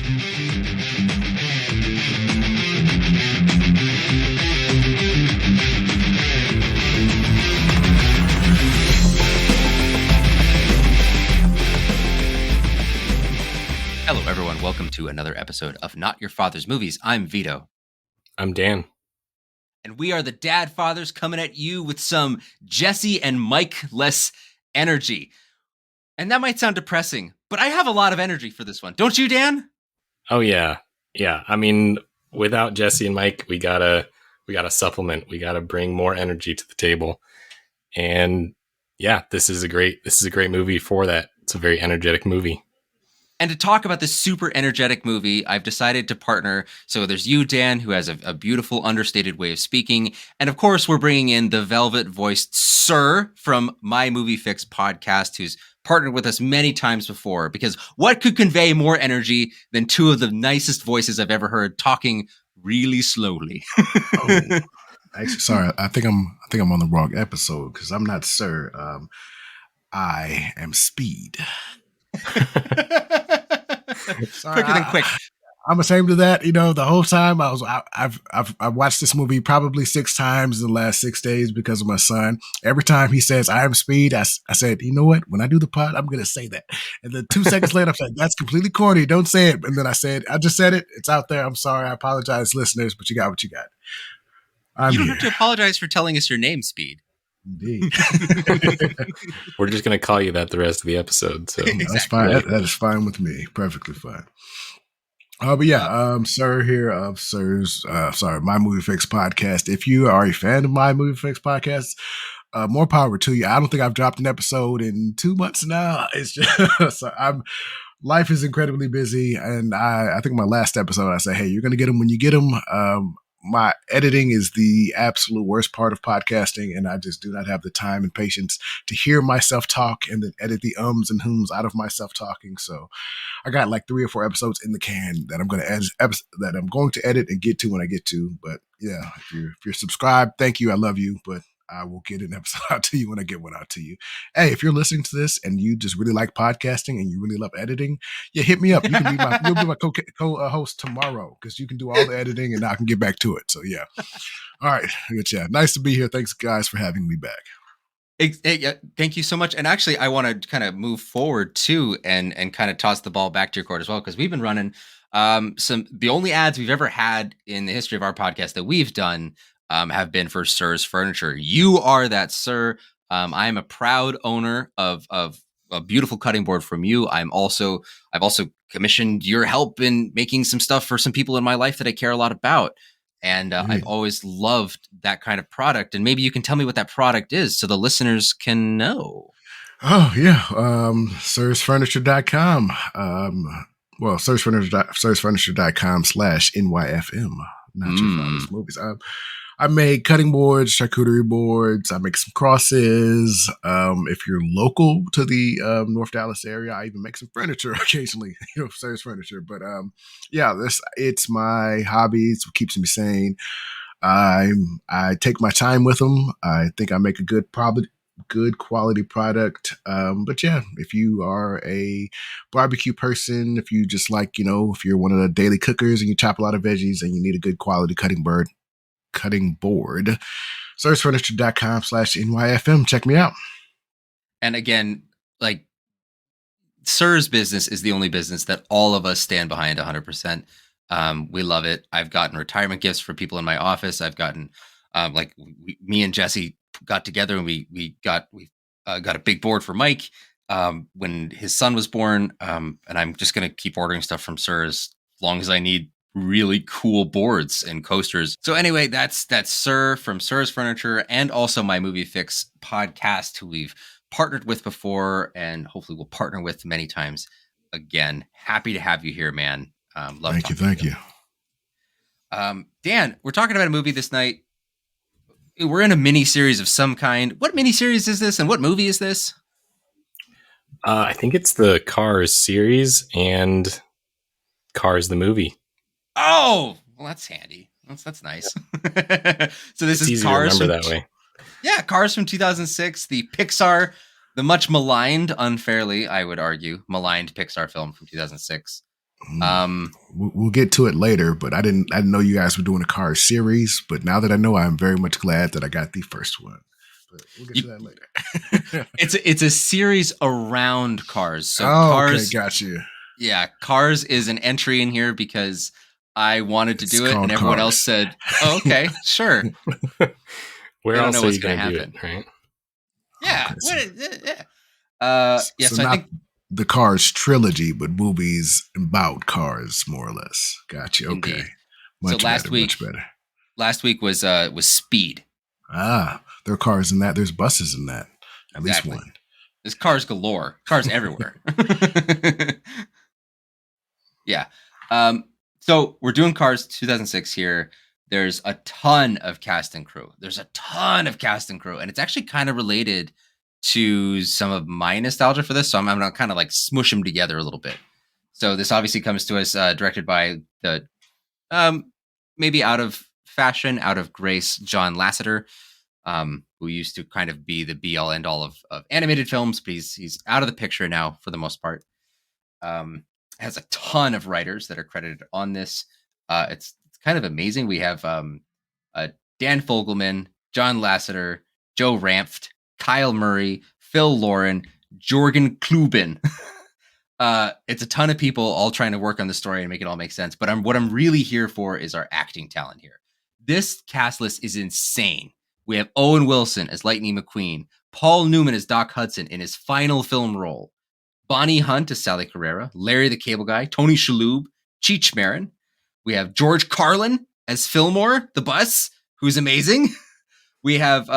Hello, everyone. Welcome to another episode of Not Your Father's Movies. I'm Vito. I'm Dan. And we are the Dad Fathers coming at you with some Jesse and Mike-less energy. And that might sound depressing, but I have a lot of energy for this one. Don't you, Dan? Oh, yeah. Yeah. I mean, without Jesse and Mike, we gotta supplement. We gotta bring more energy to the table. And yeah, this is a great movie for that. It's a very energetic movie. And to talk about this super energetic movie, I've decided to partner. So there's you, Dan, who has a beautiful, understated way of speaking. And of course, we're bringing in the velvet-voiced Sirr from My Movie Fix podcast, who's partnered with us many times before. Because what could convey more energy than two of the nicest voices I've ever heard talking really slowly? Actually, sorry, I think I'm on the wrong episode because I'm not Sirr. I am Speed. Sorry, quicker than quick. I'm ashamed of that. You know, the whole time I've watched this movie probably 6 times in the last 6 days because of my son. Every time he says I am Speed, I said, you know what? When I do the pod, I'm gonna say that. And then 2 seconds later, I said, that's completely corny. Don't say it. And then I just said it. It's out there. I'm sorry. I apologize, listeners, but you got what you got. You don't have to apologize for telling us your name, Speed. Indeed. We're just going to call you that the rest of the episode. So Exactly. That's fine. That is fine with me. Perfectly fine. But yeah, Sirr here of Sirr's, My Movie Fix podcast. If you are a fan of My Movie Fix podcast, more power to you. I don't think I've dropped an episode in 2 months now. It's just, life is incredibly busy. And I think my last episode, I said, hey, you're going to get them when you get them. My editing is the absolute worst part of podcasting, and I just do not have the time and patience to hear myself talk and then edit the ums and hums out of myself talking. So I got like 3 or 4 episodes in the can that I'm going to edit and get to when I get to. But yeah, if you're subscribed, thank you. I love you, but I will get an episode out to you when I get one out to you. Hey, if you're listening to this and you just really like podcasting and you really love editing, yeah, hit me up. You'll be my co-host tomorrow because you can do all the editing and I can get back to it. So yeah. All right. Good chat. Nice to be here. Thanks guys for having me back. Thank you so much. And actually, I want to kind of move forward too and kind of toss the ball back to your court as well, because we've been running the only ads we've ever had in the history of our podcast that we've done have been for Sirr's Furniture. You are that Sirr. I am a proud owner of a beautiful cutting board from you. I've also commissioned your help in making some stuff for some people in my life that I care a lot about. And I've always loved that kind of product. And maybe you can tell me what that product is so the listeners can know. Oh, yeah. Sirrsfurniture.com. Sirrsfurniture.com/NYFM. Not Your Father's Movies. I make cutting boards, charcuterie boards. I make some crosses. If you're local to the North Dallas area, I even make some furniture occasionally, Sirr's Furniture. But yeah, it's my hobby. It's what keeps me sane. I take my time with them. I think I make a good quality product. But yeah, if you are a barbecue person, if you just like, if you're one of the daily cookers and you chop a lot of veggies and you need a good quality cutting board, Sirrsfurniture.com/NYFM. Check me out. And again, like Sirr's business is the only business that all of us stand behind 100%. We love it. I've gotten retirement gifts for people in my office. I've gotten me and Jesse got together and we got a big board for Mike when his son was born. And I'm just going to keep ordering stuff from Sirr as long as I need really cool boards and coasters. So anyway, that's Sirr from Sirr's Furniture and also My Movie Fix podcast, who we've partnered with before and hopefully will partner with many times again. Happy to have you here, man. Thank you. Dan, we're talking about a movie this night. We're in a mini series of some kind. What mini series is this, and what movie is this? I think it's the Cars series and Cars the movie. Oh, well, that's handy. That's nice. So this is Cars. To remember that way. Yeah, Cars from 2006, the Pixar, the much maligned, unfairly, I would argue, maligned Pixar film from 2006. Mm. We'll get to it later, but I didn't know you guys were doing a Cars series. But now that I know, I'm very much glad that I got the first one. But we'll get to that later. It's a series around Cars. So Oh, okay, Cars, got you. yeah, Cars is an entry in here because I wanted to It's do it, and called everyone else Cars. said, "Oh, okay, sure." Where They don't else know are what's you going going to to do happen. it, right? Yeah, Okay, so yeah. Yeah. so So I not think the Cars trilogy, but movies about cars, more or less. Got you. Okay, indeed. So much better, much better. last week was Speed. Ah, there are cars in that. There's buses in that. At least Exactly. one. There's cars galore. Cars everywhere. Yeah. So we're doing Cars 2006 here. There's a ton of cast and crew. And it's actually kind of related to some of my nostalgia for this. So I'm gonna kind of like smush them together a little bit. So this obviously comes to us directed by the maybe out of fashion, out of grace, John Lasseter, who used to kind of be the be all end all of animated films, but he's out of the picture now for the most part. Has a ton of writers that are credited on this. It's kind of amazing. We have Dan Fogelman, John Lasseter, Joe Ranft, Kyle Murray, Phil Lauren, Jorgen Klubin. It's a ton of people all trying to work on the story and make it all make sense. But what I'm really here for is our acting talent here. This cast list is insane. We have Owen Wilson as Lightning McQueen, Paul Newman as Doc Hudson in his final film role, Bonnie Hunt as Sally Carrera, Larry the Cable Guy, Tony Shalhoub, Cheech Marin. We have George Carlin as Fillmore, the bus, who's amazing. We have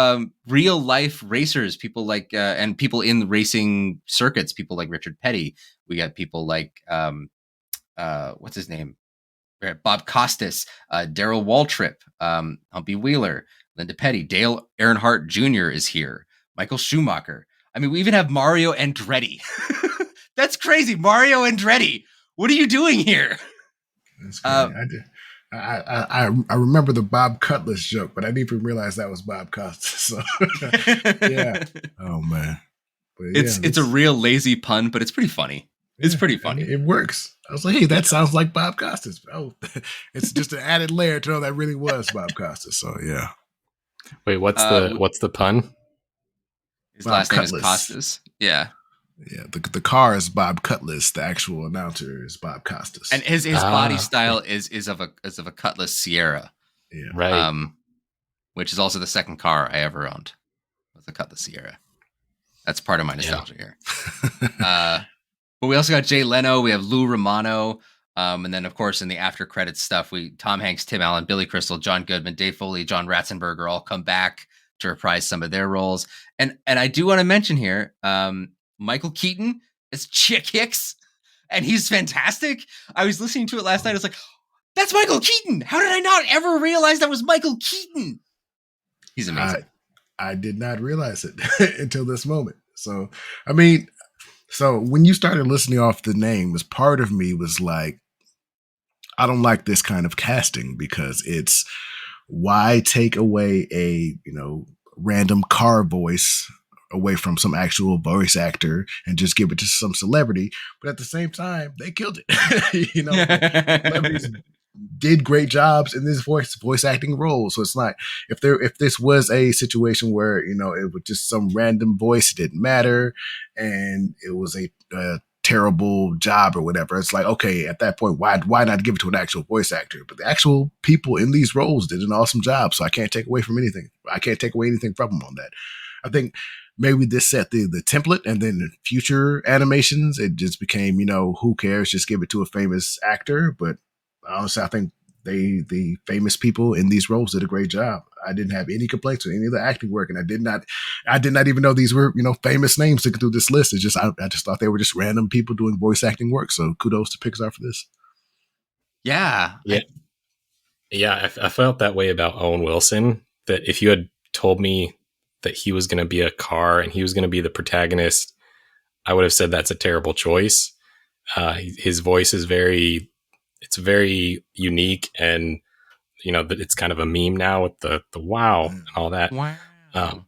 real life racers, people like and people in racing circuits, people like Richard Petty. We got people like what's his name, Bob Costas, Daryl Waltrip, Humpy Wheeler, Linda Petty, Dale Earnhardt Jr. is here, Michael Schumacher. I mean, we even have Mario Andretti. That's crazy, Mario Andretti. What are you doing here? That's crazy. I remember the Bob Cutlass joke, but I didn't even realize that was Bob Costas. So yeah. Oh man. But yeah, It's a real lazy pun, but it's pretty funny. It's pretty funny. It works. I was like, hey, that sounds like Bob Costas. Oh, it's just an added layer to know that really was Bob Costas. So yeah. Wait, what's the pun? His Bob last Cutlass. name is Costas. Yeah. Yeah, the car is Bob Cutlass. The actual announcer is Bob Costas. And his body style is of a Cutlass Sierra. Yeah. Right. Which is also the second car I ever owned. Was the Cutlass Sierra. That's part of my nostalgia here. But we also got Jay Leno. We have Lou Romano. And then, of course, in the after credits stuff, Tom Hanks, Tim Allen, Billy Crystal, John Goodman, Dave Foley, John Ratzenberger all come back to reprise some of their roles. And I do want to mention here, Michael Keaton is Chick Hicks, and he's fantastic. I was listening to it last night. I was like, that's Michael Keaton. How did I not ever realize that was Michael Keaton? He's amazing. I did not realize it until this moment. So, I mean, so when you started listening off the names, part of me was like, I don't like this kind of casting because it's why take away a, random car voice away from some actual voice actor and just give it to some celebrity. But at the same time, they killed it. Celebrities did great jobs in this voice acting role. So it's not if this was a situation where it was just some random voice, it didn't matter, and it was a terrible job or whatever. It's like, okay, at that point, why not give it to an actual voice actor? But the actual people in these roles did an awesome job, so I can't take away anything from them on that. I think maybe this set the template, and then future animations, it just became, who cares? Just give it to a famous actor. But honestly, I think the famous people in these roles did a great job. I didn't have any complaints with any of the acting work, and I did not even know these were famous names looking through this list. It's just I just thought they were just random people doing voice acting work. So kudos to Pixar for this. Yeah. I felt that way about Owen Wilson. That if you had told me that he was going to be a car and he was going to be the protagonist, I would have said that's a terrible choice. His voice is very unique, and that it's kind of a meme now with the wow and all that. Wow.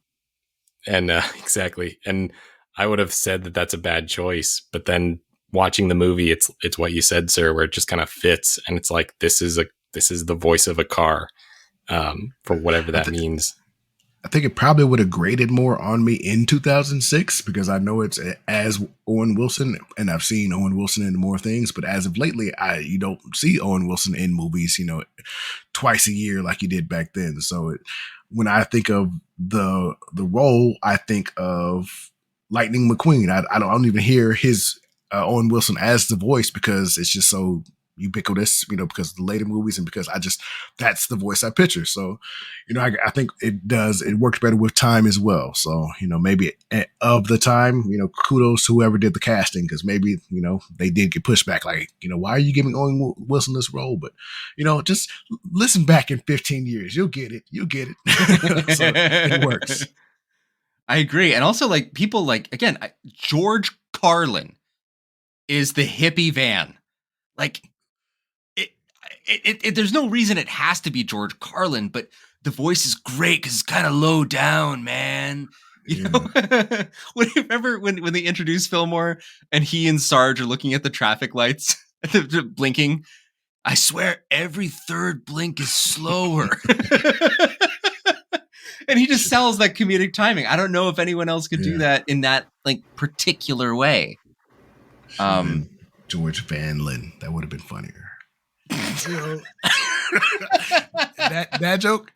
And exactly. And I would have said that that's a bad choice, but then watching the movie, it's what you said, sir, where it just kind of fits, and it's like this is the voice of a car, for whatever that means. I think it probably would have graded more on me in 2006 because I know it's as Owen Wilson, and I've seen Owen Wilson in more things. But as of lately, you don't see Owen Wilson in movies, twice a year like you did back then. So when I think of the role, I think of Lightning McQueen. I don't even hear his Owen Wilson as the voice because it's just so ubiquitous, because of the later movies and because that's the voice I picture. So, I think it works better with time as well. So, maybe of the time, kudos to whoever did the casting because maybe, they did get pushed back. Like, why are you giving Owen Wilson this role? But, just listen back in 15 years. You'll get it. So it works. I agree. And also like people again, George Carlin is the hippie van. Like, there's no reason it has to be George Carlin, but the voice is great because it's kind of low down, man. You know, when you remember when they introduced Fillmore and he and Sarge are looking at the traffic lights, blinking. I swear every third blink is slower. And he just sells that comedic timing. I don't know if anyone else could do that in that like particular way. George Van Lin. That would have been funnier. that joke.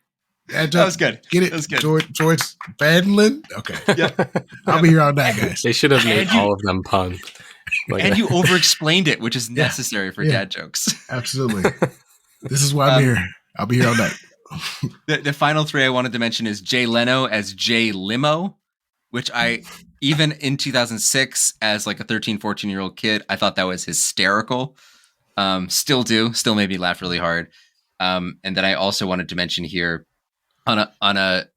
That was good. Get it? That was good. George Van Lin. Okay. Yep. I'll be here all night, guys. They should have made all of them puns. And you over-explained it, which is necessary for dad jokes. Absolutely. This is why I'm here. I'll be here all night. The final three I wanted to mention is Jay Leno as Jay Limo, which I, even in 2006, as like a 13, 14-year-old kid, I thought that was hysterical. Still made me laugh really hard. And then I also wanted to mention here on a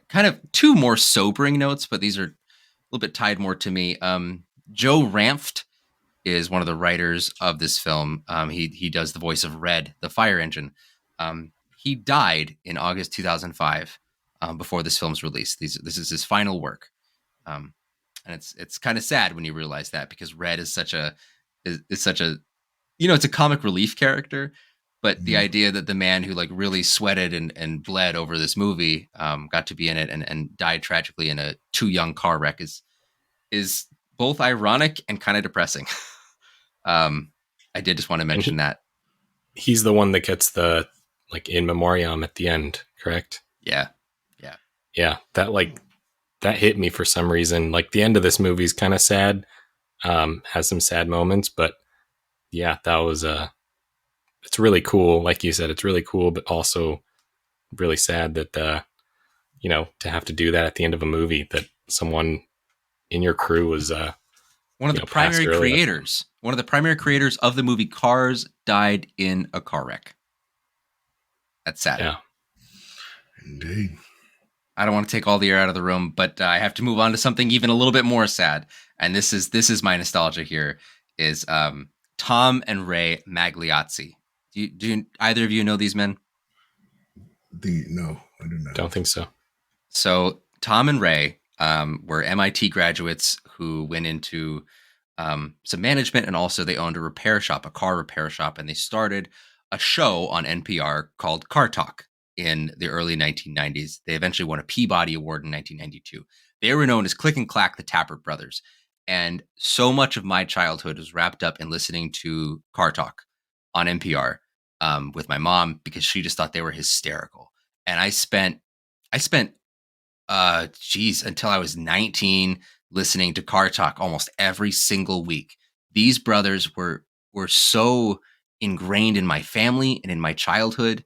kind of two more sobering notes, but these are a little bit tied more to me. Joe Ranft is one of the writers of this film. He does the voice of Red, the fire engine. He died in August 2005 before this film's released. This is his final work. And it's kind of sad when you realize that because Red is such a it's a comic relief character, but the idea that the man who like really sweated and bled over this movie got to be in it and died tragically in a too young car wreck is both ironic and kind of depressing. I did just want to mention that. He's the one that gets the like in memoriam at the end, correct? Yeah. That hit me for some reason. Like the end of this movie is kind of sad, has some sad moments, but yeah, that was it's really cool. Like you said, it's really cool, but also really sad that to have to do that at the end of a movie that someone in your crew was one of the primary creators. One of the primary creators of the movie Cars died in a car wreck. That's sad. Yeah. Indeed. I don't want to take all the air out of the room, but I have to move on to something even a little bit more sad. And this is my nostalgia here is Tom and Ray Magliozzi. Do either of you know these men? No, I do not. Don't think so. So Tom and Ray were MIT graduates who went into some management, and also they owned a car repair shop, and they started a show on NPR called Car Talk in the early 1990s. They eventually won a Peabody Award in 1992. They were known as Click and Clack, the Tappert Brothers. And so much of my childhood was wrapped up in listening to Car Talk on NPR with my mom because she just thought they were hysterical. And I spent until I was 19 listening to Car Talk almost every single week. These brothers were so ingrained in my family and in my childhood,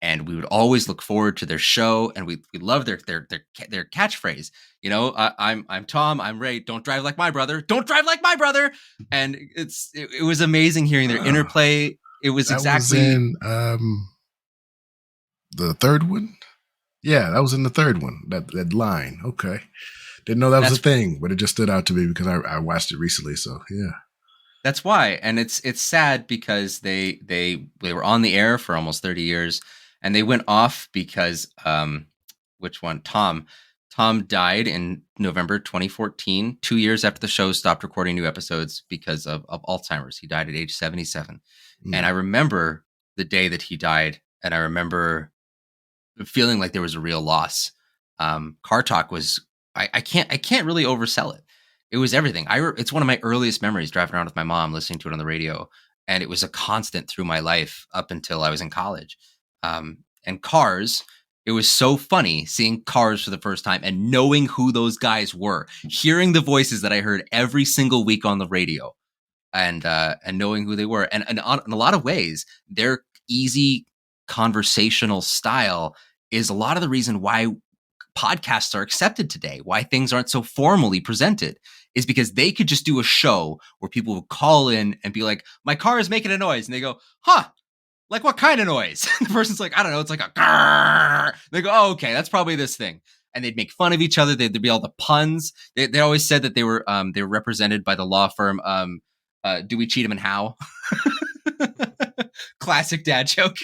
and we would always look forward to their show, and we loved their catchphrase. I'm Tom, I'm Ray. Don't drive like my brother. Don't drive like my brother. And it was amazing hearing their interplay. It was that exactly was in the third one. Yeah, that was in the third one. That line. Okay, didn't know that was a thing, but it just stood out to me because I watched it recently. So yeah. That's why, and it's sad because they were on the air for almost 30 years, and they went off because which one? Tom Tom died in November 2014, 2 years after the show stopped recording new episodes because of Alzheimer's. He died at age 77. And I remember the day that he died, and I remember feeling like there was a real loss. Car Talk was, I can't really oversell it. It was everything. It's one of my earliest memories, driving around with my mom, listening to it on the radio. And it was a constant through my life up until I was in college. And Cars, it was so funny seeing Cars for the first time and knowing who those guys were, hearing the voices that I heard every single week on the radio, and knowing who they were. And in a lot of ways, their easy conversational style is a lot of the reason why podcasts are accepted today, why things aren't so formally presented, is because they could just do a show where people would call in and be like, my car is making a noise. And they go, huh, like what kind of noise? The person's like, I don't know. It's like a grrr. They go, oh, okay, that's probably this thing. And they'd make fun of each other. There'd be all the puns. They always said that they were represented by the law firm. Dewey, Cheatham, and Howe. Classic dad joke.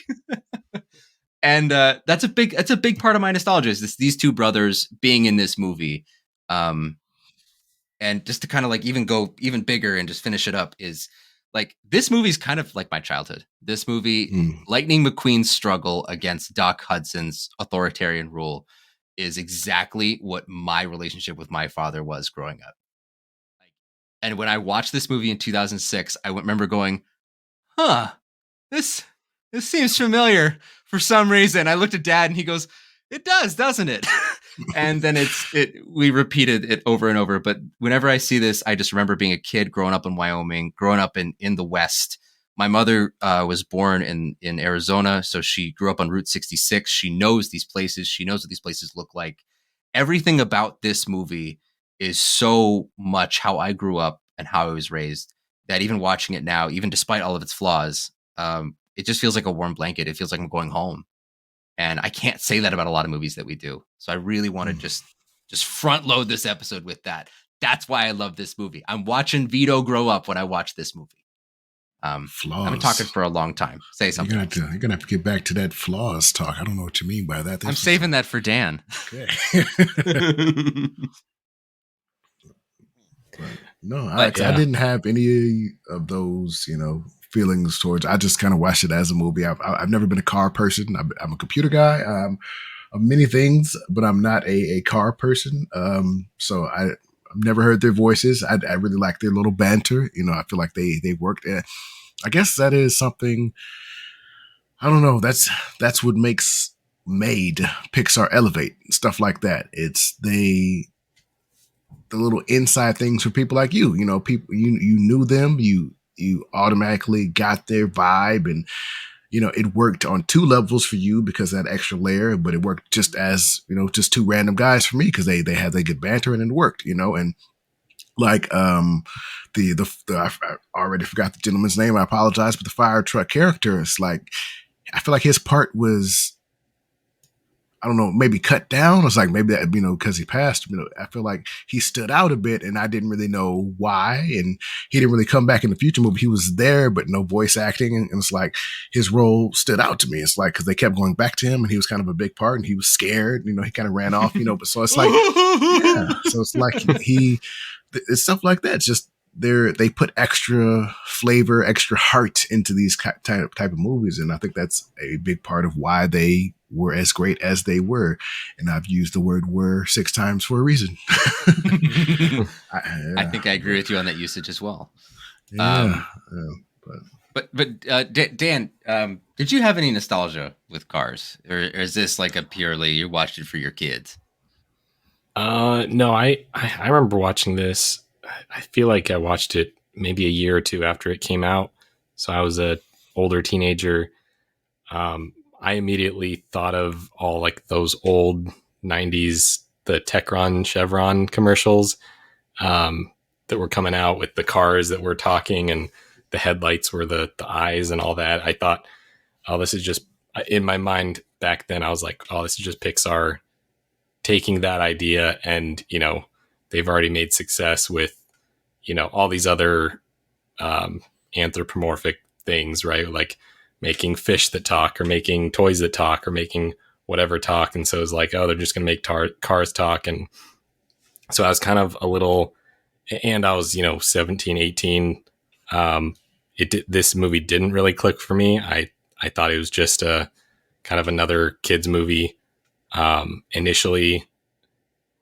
And that's a big part of my nostalgia is these two brothers being in this movie. And just to kind of like even go even bigger and just finish it up is like, this movie is kind of like my childhood. This movie, Lightning McQueen's struggle against Doc Hudson's authoritarian rule, is exactly what my relationship with my father was growing up. And when I watched this movie in 2006, I remember going, huh, this seems familiar for some reason. I looked at Dad and he goes, it does, doesn't it? And then we repeated it over and over. But whenever I see this, I just remember being a kid growing up in Wyoming, growing up in the West. My mother was born in Arizona, so she grew up on Route 66. She knows these places. She knows what these places look like. Everything about this movie is so much how I grew up and how I was raised that even watching it now, even despite all of its flaws, it just feels like a warm blanket. It feels like I'm going home. And I can't say that about a lot of movies that we do. So I really want to just front load this episode with that. That's why I love this movie. I'm watching Vito grow up when I watch this movie. Flaws. I've been talking for a long time. Say something. You're gonna have to get back to that flaws talk. I don't know what you mean by that. I'm saving that for Dan. Okay. I didn't have any of those, feelings towards. I just kind of watched it as a movie. I've never been a car person. I'm a computer guy. I'm many things, but I'm not a car person. So I've never heard their voices. I really like their little banter. I feel like they worked. I guess that is something. I don't know. That's what makes Pixar elevate, stuff like that. It's the little inside things for people like you. People you knew them. You automatically got their vibe, and it worked on two levels for you because of that extra layer, but it worked just as just two random guys for me because they had that good banter and it worked. And like I already forgot the gentleman's name. I apologize, but the fire truck character is like, I feel like his part was, I don't know, maybe cut down. It's like maybe that, because he passed, I feel like he stood out a bit and I didn't really know why. And he didn't really come back in the future movie. He was there, but no voice acting. And it's like his role stood out to me. It's like, cause they kept going back to him and he was kind of a big part and he was scared, he kind of ran off, but so it's like, yeah. So it's like it's stuff like that. It's just, they put extra flavor, extra heart into these type of movies. And I think that's a big part of why they were as great as they were. And I've used the word were 6 times for a reason. I think I agree with you on that usage as well. Yeah. But Dan, did you have any nostalgia with Cars, or is this like a purely you watched it for your kids? No, I remember watching this. I feel like I watched it maybe a year or two after it came out. So I was a older teenager. I immediately thought of all like those old 90s, the Techron Chevron commercials that were coming out with the cars that were talking and the headlights were the eyes and all that. I thought, oh, this is just, in my mind back then, I was like, oh, this is just Pixar taking that idea and, they've already made success with, all these other anthropomorphic things, right? Like making fish that talk or making toys that talk or making whatever talk. And so it was like, oh, they're just going to make Cars talk. And so I was kind of a little, and I was, 17, 18. This movie didn't really click for me. I thought it was just a kind of another kids movie. Initially,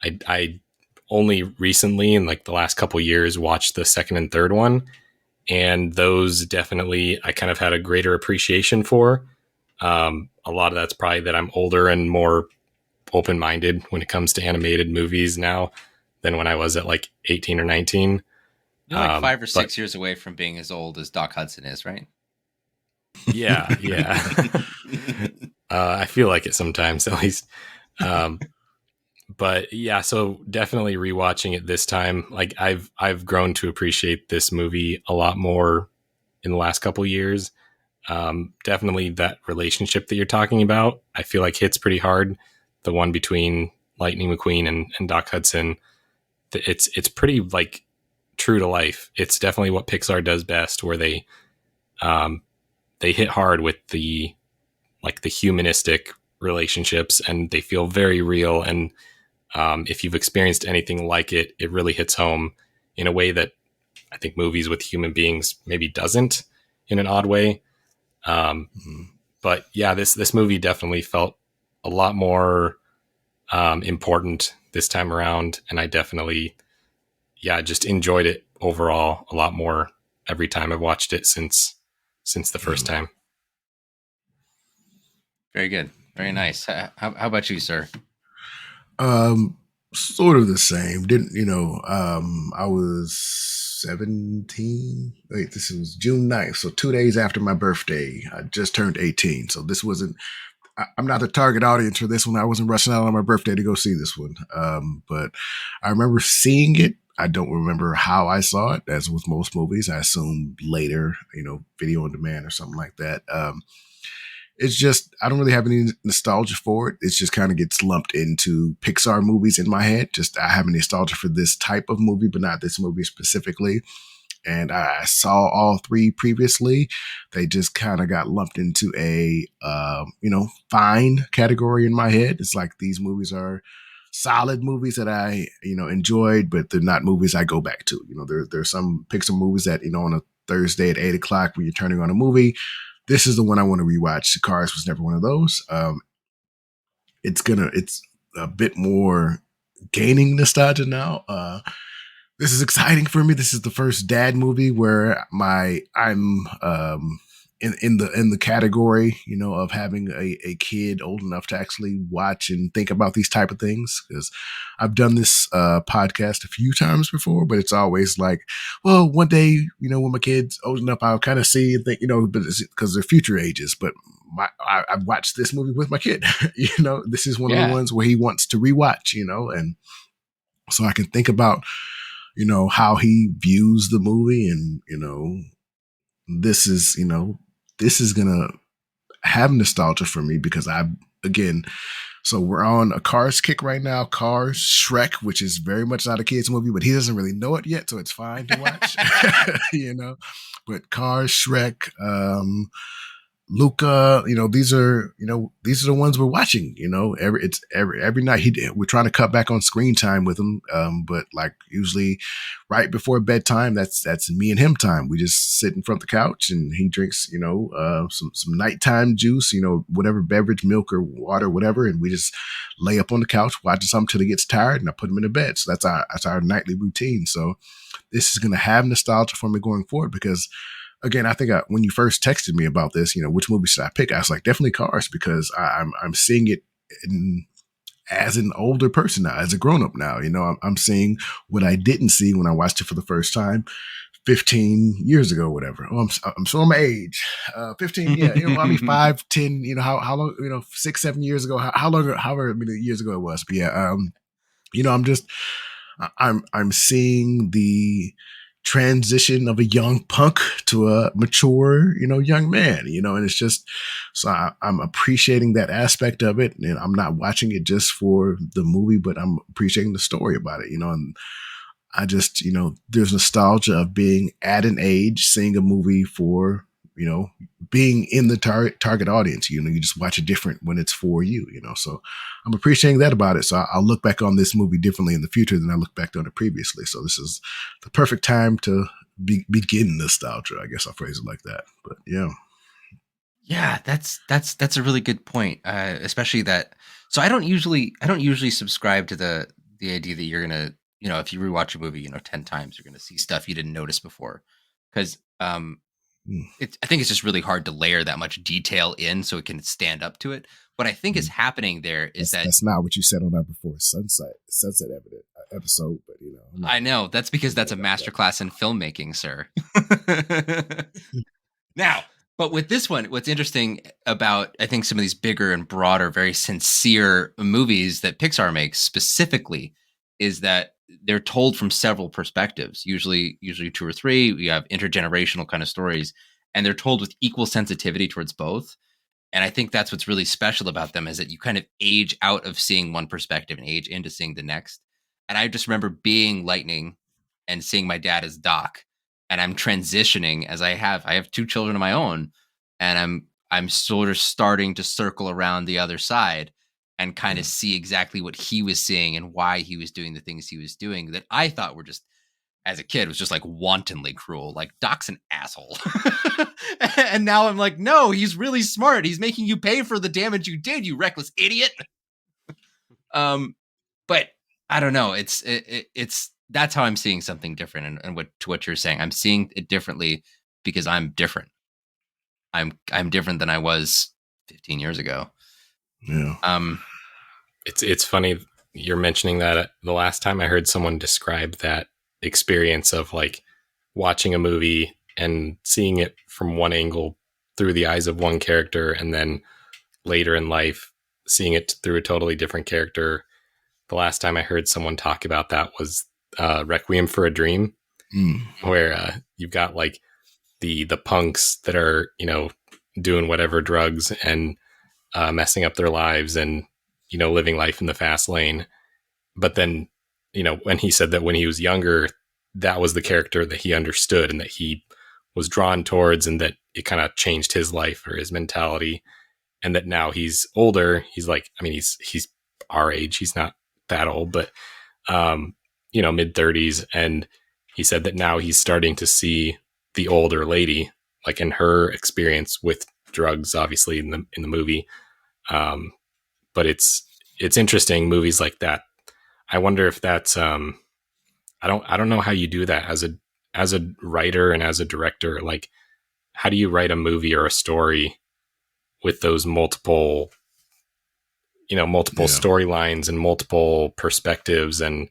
I only recently in like the last couple years watched the second and third one, and those definitely I kind of had a greater appreciation for. A lot of that's probably that I'm older and more open-minded when it comes to animated movies now than when I was at like 18 or 19. You're like 5 or 6 years away from being as old as Doc Hudson is, right? Yeah. I feel like it sometimes, at least. But yeah, so definitely rewatching it this time. Like I've grown to appreciate this movie a lot more in the last couple of years. Definitely that relationship that you're talking about, I feel like hits pretty hard. The one between Lightning McQueen and Doc Hudson. It's pretty like true to life. It's definitely what Pixar does best, where they hit hard with the humanistic relationships, and they feel very real. And if you've experienced anything like it, it really hits home in a way that I think movies with human beings maybe doesn't, in an odd way. But yeah, this movie definitely felt a lot more important this time around, and I definitely, just enjoyed it overall a lot more every time I've watched it since the first time. Very good. Very nice. How about you, sir? Sort of the same. I was 17. Wait, this was June 9th. So 2 days after my birthday, I just turned 18. So this wasn't, I'm not the target audience for this one. I wasn't rushing out on my birthday to go see this one. But I remember seeing it. I don't remember how I saw it, as with most movies. I assume later, video on demand or something like that. It's just, I don't really have any nostalgia for it. It just kind of gets lumped into Pixar movies in my head. Just, I have a nostalgia for this type of movie, but not this movie specifically. And I saw all three previously. They just kind of got lumped into a, fine category in my head. It's like these movies are solid movies that I, enjoyed, but they're not movies I go back to. There's some Pixar movies that, on a Thursday at 8 o'clock when you're turning on a movie, this is the one I want to rewatch. Cars was never one of those. It's a bit more gaining nostalgia now. This is exciting for me. This is the first dad movie where I'm in the category, of having a kid old enough to actually watch and think about these type of things. Because I've done this podcast a few times before, but it's always like, well, one day, when my kid's old enough, I'll kind of see and think, but it's because they're future ages. But I've watched this movie with my kid. This is one of the ones where he wants to rewatch. And so I can think about, how he views the movie, and this is gonna have nostalgia for me because so we're on a Cars kick right now. Cars, Shrek, which is very much not a kid's movie, but he doesn't really know it yet, so it's fine to watch. But Cars, Shrek, Luca, these are the ones we're watching. Every night we're trying to cut back on screen time with him, but like usually right before bedtime, that's me and him time. We just sit in front of the couch and he drinks some nighttime juice, whatever beverage, milk or water, whatever, and we just lay up on the couch watching something till he gets tired, and I put him in the bed. So that's our nightly routine. So this is gonna have nostalgia for me going forward because, again, I think when you first texted me about this, which movie should I pick? I was like, definitely Cars, because I'm seeing it as an older person now, as a grown up now. I'm seeing what I didn't see when I watched it for the first time 15 years ago, whatever. Oh, I'm showing my age. 15, yeah. I mean, 5, 10, how long, 6, 7 years ago, how long, however many years ago it was. But yeah, I'm seeing the transition of a young punk to a mature, young man, and it's just, so I'm appreciating that aspect of it. And I'm not watching it just for the movie, but I'm appreciating the story about it, and I just, there's nostalgia of being at an age, seeing a movie for being in the target audience. You just watch it different when it's for you. So I'm appreciating that about it. So I'll look back on this movie differently in the future than I looked back on it previously. So this is the perfect time to begin nostalgia. I guess I'll phrase it like that. But yeah. Yeah, that's a really good point. Especially that. So I don't usually subscribe to the idea that you're gonna, if you rewatch a movie, 10 times, you're gonna see stuff you didn't notice before. Because Mm, I think it's just really hard to layer that much detail in so it can stand up to it. What I think is mm. happening there is that That's not what you said on that before sunset episode, but I'm not I gonna know that's because complain that's a about that. masterclass in filmmaking, sir. Now, but with this one, what's interesting about I think some of these bigger and broader, very sincere movies that Pixar makes specifically is that they're told from several perspectives, usually two or three. We have intergenerational kind of stories, and they're told with equal sensitivity towards both. And I think that's what's really special about them is that you kind of age out of seeing one perspective and age into seeing the next. And I just remember being Lightning and seeing my dad as Doc, and I'm transitioning as I have two children of my own, and I'm sort of starting to circle around the other side and kind of Yeah, see exactly what he was seeing and why he was doing the things he was doing that I thought were just as a kid was just like wantonly cruel. Like Doc's an asshole. And now I'm like, no, he's really smart. He's making you pay for the damage you did, you reckless idiot. Um, but I don't know. It's that's how I'm seeing something different. And what you're saying, I'm seeing it differently because I'm different. I'm different than I was 15 years ago. yeah, Um, It's funny you're mentioning that. The last time I heard someone describe that experience of like watching a movie and seeing it from one angle through the eyes of one character, and then later in life seeing it through a totally different character. The last time I heard someone talk about that was Requiem for a Dream, mm, where you've got like the punks that are doing whatever drugs and messing up their lives and living life in the fast lane. But then when he said that when he was younger, that was the character that he understood and that he was drawn towards, and that it kind of changed his life or his mentality. And that now he's older, he's like, I mean, he's our age, he's not that old, but mid 30s, and he said that now he's starting to see the older lady, like in her experience with drugs, obviously in the movie. But it's interesting movies like that. I wonder if that's I don't know how you do that as a writer and as a director. Like, how do you write a movie or a story with those multiple yeah, storylines and multiple perspectives? And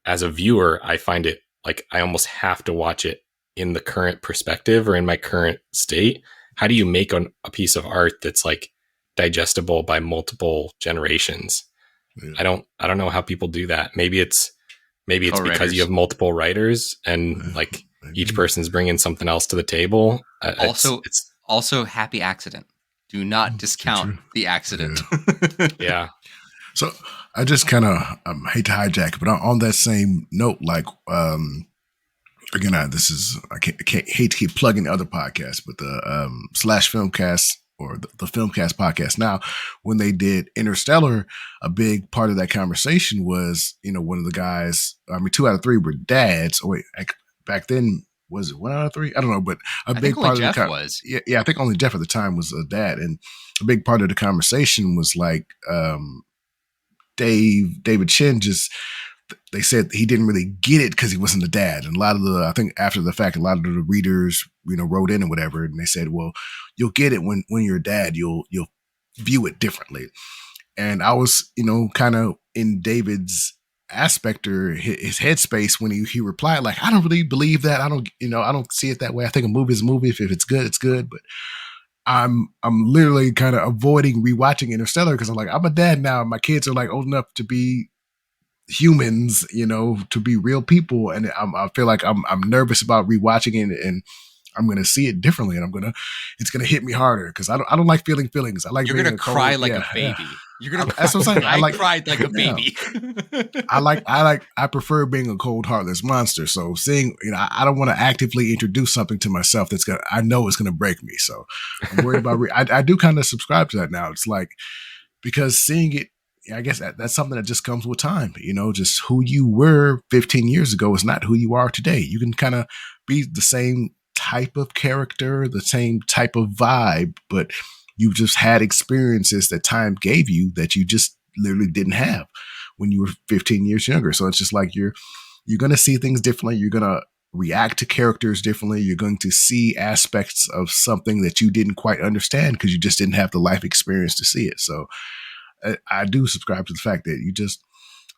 as a viewer, I find it like I almost have to watch it in the current perspective or in my current state. How do you make a piece of art that's like digestible by multiple generations? yeah, I don't know how people do that. Maybe it's because you co-writers. have multiple writers and yeah, like each maybe. person's bringing something else to the table. It's Also, it's also happy accident. Do not True, discount true. the accident. Yeah. yeah. So I just kind of hate to hijack, but on that same note, like again, I can't hate to keep plugging the other podcasts, but the slash filmcast or the filmcast podcast. Now, when they did Interstellar, a big part of that conversation was one of the guys. I mean, 2 out of 3 were dads. Oh wait, back then was it 1 out of 3? I don't know, but a I think big only part of Jeff was. yeah, I think only Jeff at the time was a dad, and a big part of the conversation was like David Chin just they said he didn't really get it because he wasn't a dad. And a lot of I think after the fact, a lot of the readers, wrote in and whatever, and they said, well, you'll get it when you're a dad, you'll view it differently. And I was, kind of in David's aspect or his headspace when he replied, like, I don't really believe that. I don't see it that way. I think a movie is a movie. If it's good, it's good. But I'm literally kind of avoiding rewatching Interstellar because I'm like, I'm a dad now. And my kids are like old enough to be humans, to be real people, and I feel like I'm nervous about rewatching it, and I'm gonna see it differently, and it's gonna hit me harder because I don't like feeling feelings. I like You're being gonna a cold, cry like yeah, a yeah. baby. You're gonna That's cry. what I'm saying. I cried like a yeah. baby. I prefer being a cold, heartless monster. So seeing, I don't want to actively introduce something to myself I know it's gonna break me. So I'm worried about. I do kind of subscribe to that now. It's like because seeing it, I guess that's something that just comes with time. Just who you were 15 years ago is not who you are today. You can kind of be the same type of character, the same type of vibe, but you just had experiences that time gave you that you just literally didn't have when you were 15 years younger. So it's just like you're going to see things differently. You're going to react to characters differently. You're going to see aspects of something that you didn't quite understand because you just didn't have the life experience to see it. So I do subscribe to the fact that you just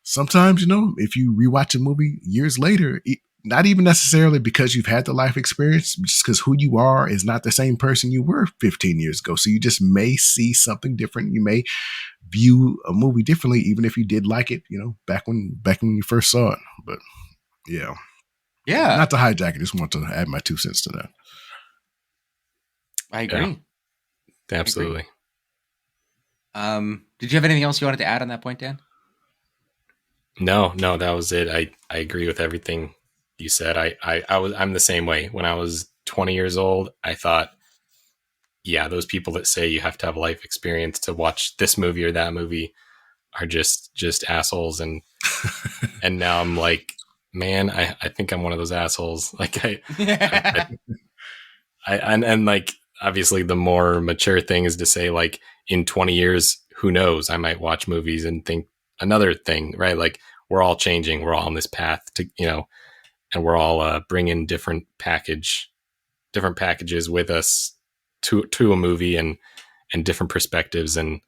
sometimes, if you rewatch a movie years later, not even necessarily because you've had the life experience, just because who you are is not the same person you were 15 years ago. So you just may see something different. You may view a movie differently, even if you did like it, back when you first saw it. But yeah. Yeah. Not to hijack it, just want to add my 2 cents to that. I agree. Yeah, absolutely. Did you have anything else you wanted to add on that point, Dan? No, that was it. I agree with everything you said. I'm the same way. When I was 20 years old, I thought, yeah, those people that say you have to have life experience to watch this movie or that movie are just assholes. And now I'm like, man, I think I'm one of those assholes. Like and like, obviously the more mature thing is to say, like, in 20 years, who knows? I might watch movies and think another thing, right? Like, we're all changing. We're all on this path to, and we're all bringing different packages with us to a movie and different perspectives, and,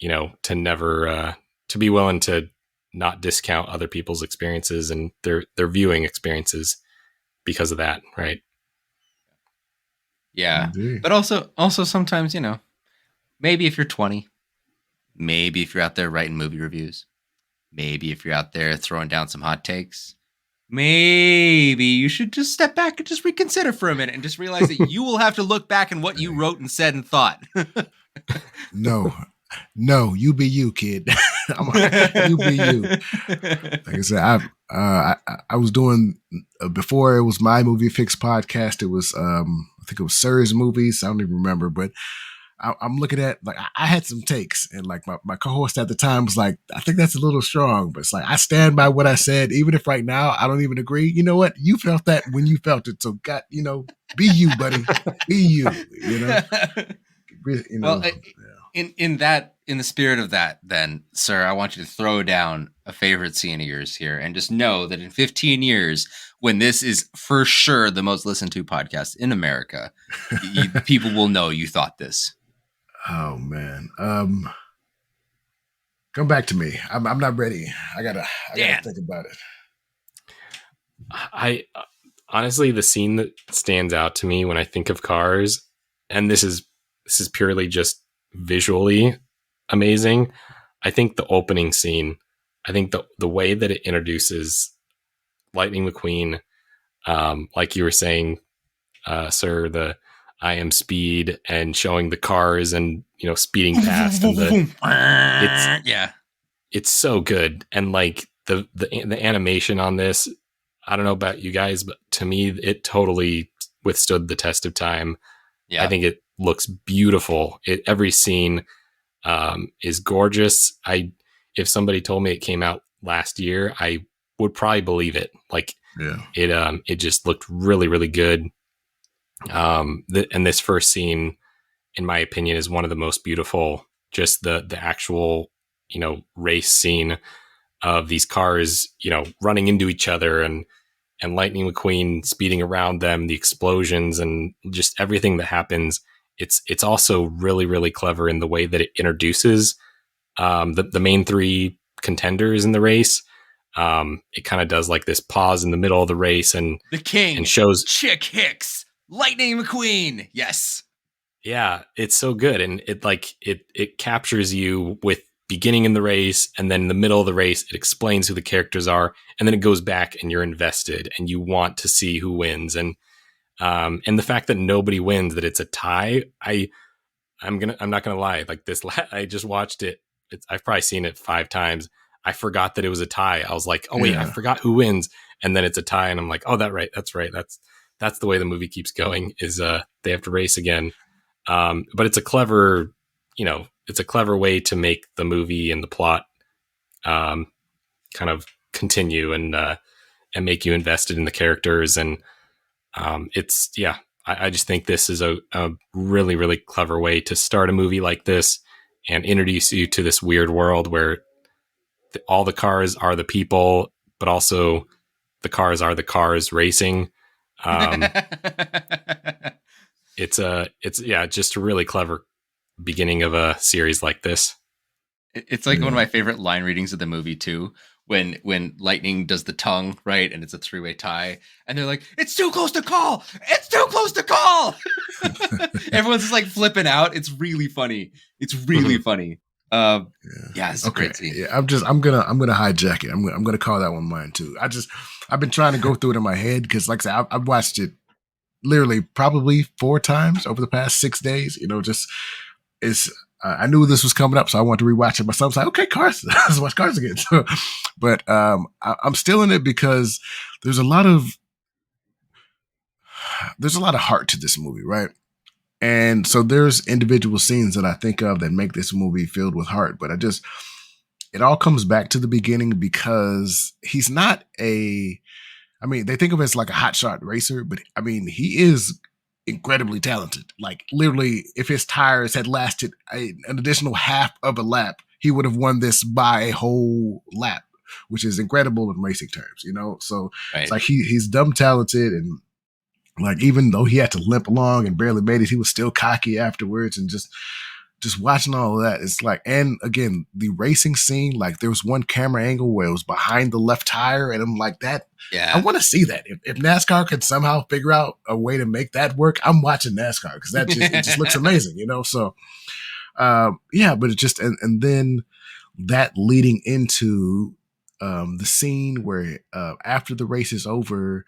to never, to be willing to not discount other people's experiences and their viewing experiences because of that. Right. Yeah. Indeed. But also sometimes, maybe if you're 20, maybe if you're out there writing movie reviews, maybe if you're out there throwing down some hot takes, maybe you should just step back and just reconsider for a minute and just realize that you will have to look back on what you wrote and said and thought. No, you be you, kid. You be you. Like I said, I was doing before it was my Movie Fix podcast. It was I think it was Sirr's movies. I don't even remember, but I'm looking at, like, I had some takes, and like my co-host at the time was like, I think that's a little strong, but it's like, I stand by what I said, even if right now I don't even agree. You know what? You felt that when you felt it. So God, be you, buddy. Be you, Well, in the spirit of that, then, sir, I want you to throw down a favorite scene of yours here, and just know that in 15 years, when this is for sure the most listened to podcast in America, people will know you thought this. Oh man, come back to me. I'm not ready. I gotta think about it. I honestly, the scene that stands out to me when I think of Cars, and this is purely just visually amazing. I think the opening scene, I think the way that it introduces Lightning McQueen, like you were saying, sir, the I am speed, and showing the cars and, speeding past, and it's so good. And like the animation on this, I don't know about you guys, but to me, it totally withstood the test of time. Yeah. I think it looks beautiful. Every scene is gorgeous. If somebody told me it came out last year, I would probably believe it. Like, it just looked really, really good. And this first scene, in my opinion, is one of the most beautiful. Just the actual, race scene of these cars, running into each other, and Lightning McQueen speeding around them, the explosions, and just everything that happens. It's also really, really clever in the way that it introduces the main 3 contenders in the race. It kind of does like this pause in the middle of the race, and the king and shows Chick Hicks, Lightning McQueen. Yes. Yeah, it's so good. And it captures you with beginning in the race, and then in the middle of the race, it explains who the characters are, and then it goes back and you're invested and you want to see who wins. And And the fact that nobody wins, that it's a tie, I'm not gonna lie. Like this, I just watched it. I've probably seen it 5 times. I forgot that it was a tie. I was like, oh wait, I Yeah. forgot who wins, and then it's a tie, and I'm like, oh, that's right. That's the way the movie keeps going. Is they have to race again. But it's a clever, it's a clever way to make the movie and the plot kind of continue and make you invested in the characters. And it's, yeah, I just think this is a really, really clever way to start a movie like this and introduce you to this weird world where all the cars are the people, but also the cars are the cars racing. It's just a really clever beginning of a series like this. It's like one of Yeah. my favorite line readings of the movie too. When Lightning does the tongue, right, and it's a 3-way tie, and they're like, "It's too close to call! It's too close to call!" Everyone's just like flipping out. It's really funny. It's really funny. Yeah, it's a Okay. great scene. Yeah, I'm gonna hijack it. I'm gonna call that one mine too. I've been trying to go through it in my head because, like I said, I've watched it literally probably 4 times over the past 6 days. Just it's. I knew this was coming up, so I wanted to rewatch it myself. I was like, okay, Cars, let's watch Cars again. But I'm still in it because there's a lot of heart to this movie, right? And so there's individual scenes that I think of that make this movie filled with heart. But it all comes back to the beginning because he's not they think of him as like a hotshot racer, but I mean, he is incredibly talented. Like literally, if his tires had lasted an additional half of a lap, he would have won this by a whole lap, which is incredible in racing terms, So Right. it's like he's dumb talented, and like even though he had to limp along and barely made it, he was still cocky afterwards, and just watching all of that, it's like, and again, the racing scene, like there was one camera angle where it was behind the left tire, and I'm like, that, Yeah. I want to see that. If NASCAR could somehow figure out a way to make that work, I'm watching NASCAR because it just looks amazing, So, but it just, and then that leading into the scene where after the race is over,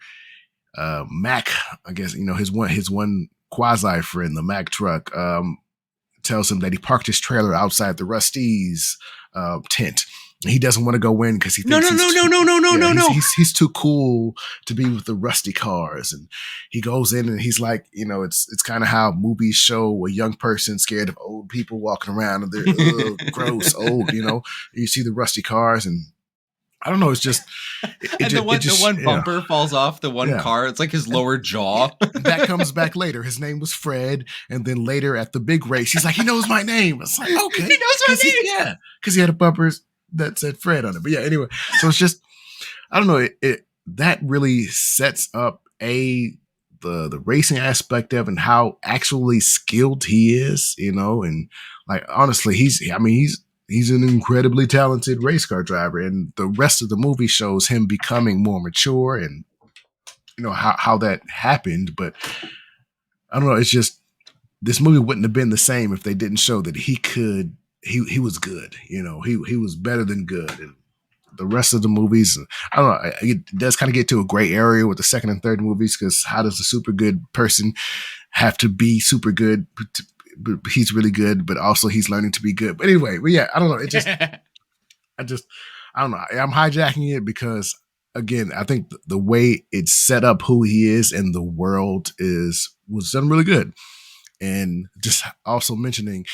Mac, I guess, his one quasi friend, the Mac truck, tells him that he parked his trailer outside the Rusty's tent. He doesn't want to go in because he thinks no. He's too cool to be with the rusty cars. And he goes in and he's like, it's kind of how movies show a young person scared of old people walking around and they're gross, old, You see the rusty cars and I don't know. It's just, the one bumper falls off the one car. It's like his lower jaw. That comes back later. His name was Fred, and then later at the big race, he's like, he knows my name. It's like, okay, he knows my name. Because he had a bumper that said Fred on it. But yeah, anyway, so it's just, I don't know. It that really sets up the racing aspect of and how actually skilled he is, and like honestly, he's an incredibly talented race car driver, and the rest of the movie shows him becoming more mature and how that happened. But I don't know. It's just this movie wouldn't have been the same if they didn't show that he was good. He was better than good. And the rest of the movies, I don't know. It does kind of get to a gray area with the second and third movies because how does a super good person have to be super good? But he's really good, but also he's learning to be good. But anyway, I don't know. It just, I don't know. I'm hijacking it because, again, I think the way it's set up who he is and the world was done really good. And just also mentioning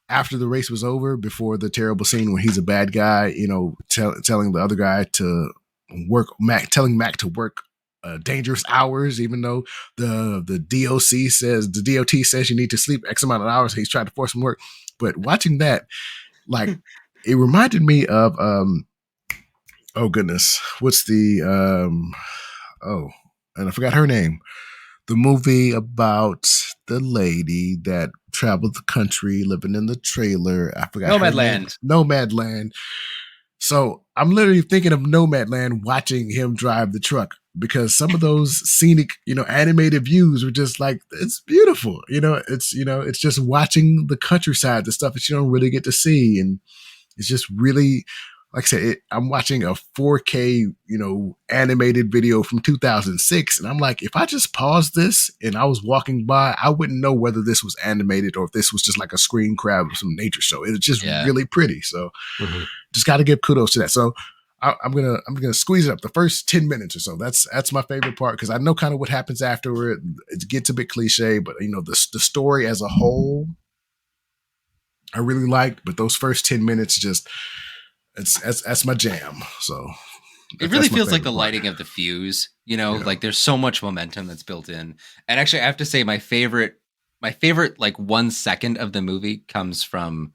after the race was over, before the terrible scene where he's a bad guy, telling the other guy to telling Mac to work dangerous hours, even though the DOT says you need to sleep X amount of hours. He's trying to force him to work. But watching that, like, it reminded me of oh goodness, what's the and I forgot her name. The movie about the lady that traveled the country living in the trailer. I forgot Nomadland. Nomadland. So I'm literally thinking of Nomadland watching him drive the truck because some of those scenic, animated views were just like, it's beautiful. It's just watching the countryside, the stuff that you don't really get to see. And it's just really like I said, I'm watching a 4K, animated video from 2006. And I'm like, if I just paused this and I was walking by, I wouldn't know whether this was animated or if this was just like a screen grab of some nature show. It's just Yeah. really pretty. So Mm-hmm. just got to give kudos to that. So I'm gonna squeeze it up the first 10 minutes or so. That's my favorite part because I know kind of what happens afterward. It gets a bit cliche, but the story as a whole, I really liked. But those first 10 minutes just that's my jam. So It really that's my feels like favorite the part. lighting of the fuse, Yeah. like there's so much momentum that's built in. And actually I have to say my favorite like 1 second of the movie comes from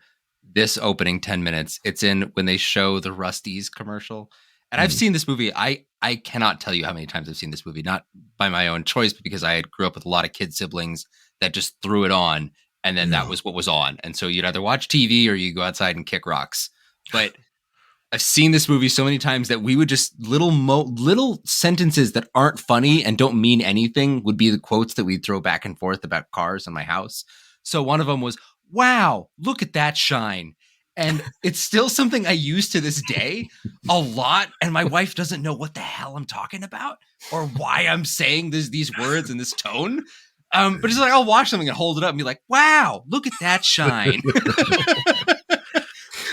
this opening 10 minutes. It's in when they show the Rusty's commercial. And I've Mm. seen this movie. I cannot tell you how many times I've seen this movie, not by my own choice, but because I grew up with a lot of kid siblings that just threw it on and then Yeah. that was what was on. And so you'd either watch TV or you go outside and kick rocks. But I've seen this movie so many times that we would just little sentences that aren't funny and don't mean anything would be the quotes that we'd throw back and forth about cars in my house. So one of them was, "Wow, look at that shine." And it's still something I use to this day a lot. And my wife doesn't know what the hell I'm talking about or why I'm saying these words in this tone. But it's like, I'll watch something and hold it up and be like, "Wow, look at that shine."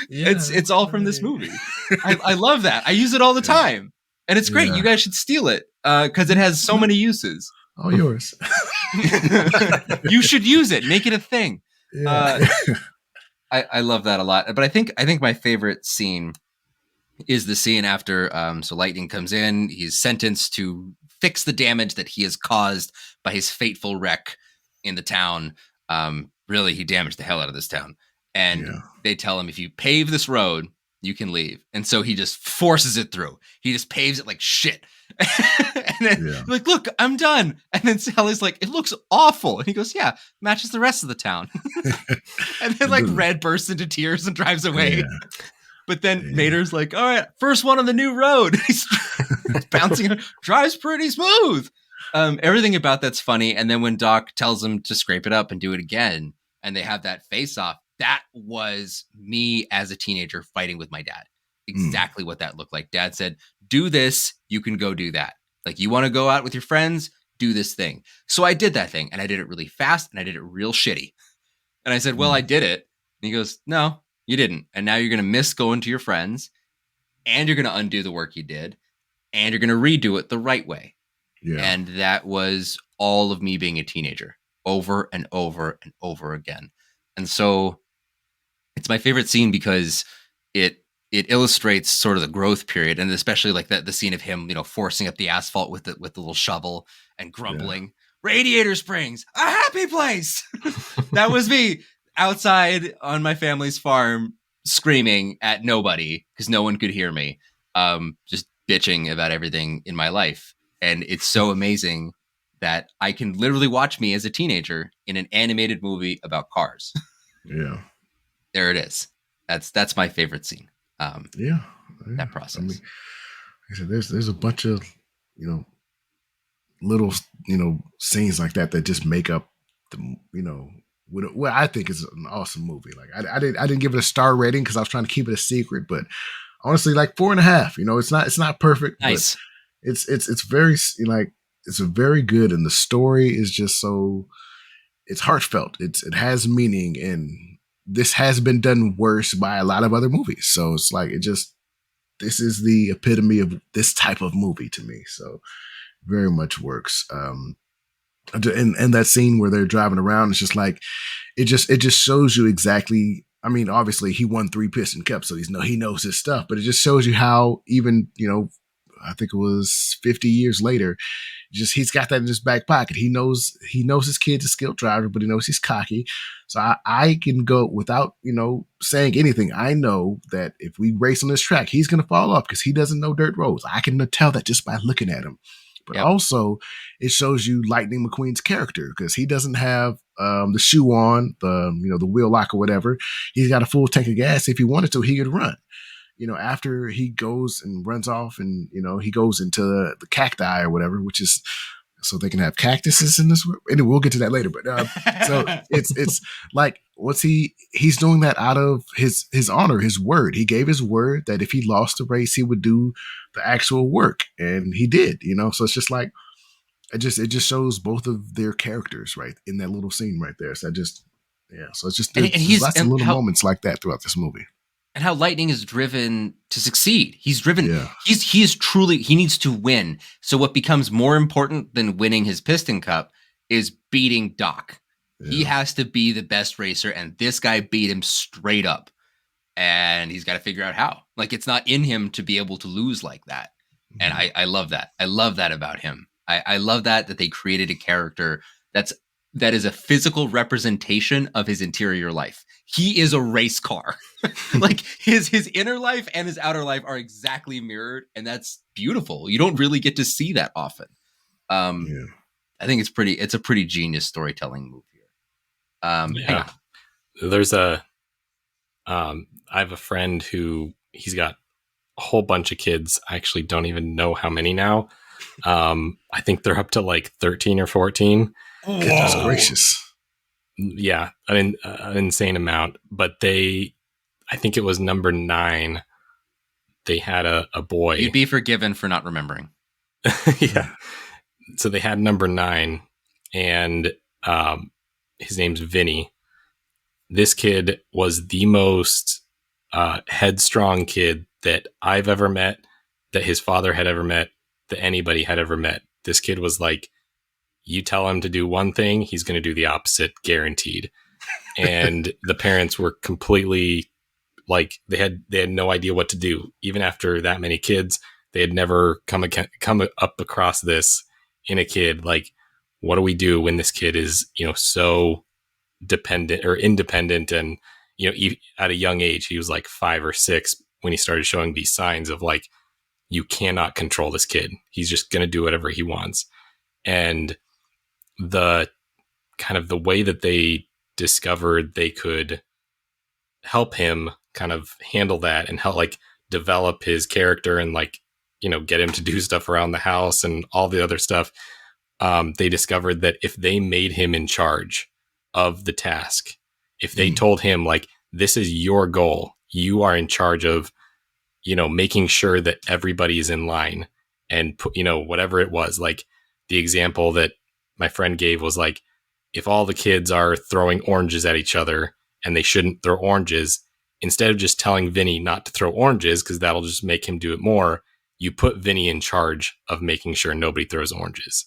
Yeah, It's all from this movie. I love that. I use it all the time. And it's great. Yeah. You guys should steal it because it has so many uses. All yours. You should use it. Make it a thing. Yeah. I love that a lot. But I think my favorite scene is the scene after so Lightning comes in. He's sentenced to fix the damage that he has caused by his fateful wreck in the town. Really, he damaged the hell out of this town. And Yeah. they tell him, if you pave this road, you can leave. And so he just forces it through. He just paves it like shit. And then Yeah. like, "Look, I'm done." And then Sally's like, "It looks awful." And he goes, "Yeah, matches the rest of the town." And then like Red bursts into tears and drives away. Yeah. But then Yeah. Mater's like, "All right, first one on the new road." He's bouncing, drives pretty smooth. Everything about that's funny. And then when Doc tells him to scrape it up and do it again, and they have that face off, that was me as a teenager fighting with my dad. Exactly what that looked like. Dad said, "Do this, you can go do that. Like, you want to go out with your friends, do this thing." So I did that thing, and I did it really fast, and I did it real shitty. And I said, "Well, I did it." And he goes, "No, you didn't. And now you're going to miss going to your friends, and you're going to undo the work you did, and you're going to redo it the right way." Yeah. And that was all of me being a teenager over and over and over again. And so it's my favorite scene because it illustrates sort of the growth period, and especially like the scene of him, forcing up the asphalt with the little shovel and grumbling, "Radiator Springs, a happy place." That was me outside on my family's farm screaming at nobody because no one could hear me, just bitching about everything in my life. And it's so amazing that I can literally watch me as a teenager in an animated movie about cars. Yeah. There it is. That's my favorite scene. Yeah. That process. I mean, like I said, there's a bunch of, little, scenes like that just make up the, what I think is an awesome movie. Like I didn't give it a star rating because I was trying to keep it a secret, but honestly, like 4.5. It's not perfect. Nice. But it's very it's a very good, and the story is just so it's heartfelt. It has meaning, and this has been done worse by a lot of other movies. So it's like this is the epitome of this type of movie to me. So very much works. And that scene where they're driving around, it's just like it just shows you exactly. I mean, obviously he won 3 piston cups, so he knows his stuff. But it just shows you how even I think it was 50 years later, he's got that in his back pocket. He knows his kid's a skilled driver, but he knows he's cocky. So I can go without saying anything. I know that if we race on this track, he's gonna fall off because he doesn't know dirt roads. I can tell that just by looking at him. But also, it shows you Lightning McQueen's character because he doesn't have the shoe on, the wheel lock or whatever. He's got a full tank of gas. If he wanted to, he could run. After he goes and runs off and, he goes into the cacti or whatever, which is so they can have cactuses in this world. Anyway, we'll get to that later. But so it's like he's doing that out of his honor, his word. He gave his word that if he lost the race, he would do the actual work, and he did. So it's just like it just shows both of their characters right in that little scene right there. So so it's just there's lots of little moments like that throughout this movie. And how Lightning is driven to succeed. He's driven. Yeah. He is truly. He needs to win. So what becomes more important than winning his Piston Cup is beating Doc. Yeah. He has to be the best racer, and this guy beat him straight up. And he's got to figure out how. Like, it's not in him to be able to lose like that. Mm-hmm. And I love that. I love that about him. I love that they created a character that is a physical representation of his interior life. He is a race car. Like his inner life and his outer life are exactly mirrored, and that's beautiful. You don't really get to see that often. I think it's a pretty genius storytelling move here. There's I have a friend who he's got a whole bunch of kids. I actually don't even know how many now. I think they're up to like 13 or 14. Goodness gracious. Yeah, an insane amount. But I think it was number 9. They had a boy. You'd be forgiven for not remembering. Yeah. So they had number 9, and his name's Vinny. This kid was the most headstrong kid that I've ever met, that his father had ever met, that anybody had ever met. This kid was like, you tell him to do one thing, he's going to do the opposite, guaranteed. And the parents were completely like, they had no idea what to do. Even after that many kids, they had never come up across this in a kid. Like, what do we do when this kid is, so dependent or independent? And, at a young age, he was like 5 or 6 when he started showing these signs of like, you cannot control this kid. He's just going to do whatever he wants. And the kind of the way that they discovered they could help him kind of handle that and help like develop his character and like, get him to do stuff around the house and all the other stuff. They discovered that if they made him in charge of the task, if they told him like, this is your goal, you are in charge of, making sure that everybody is in line and put, whatever it was, like the example that my friend gave was like, if all the kids are throwing oranges at each other and they shouldn't throw oranges, instead of just telling Vinny not to throw oranges, because that'll just make him do it more, you put Vinny in charge of making sure nobody throws oranges.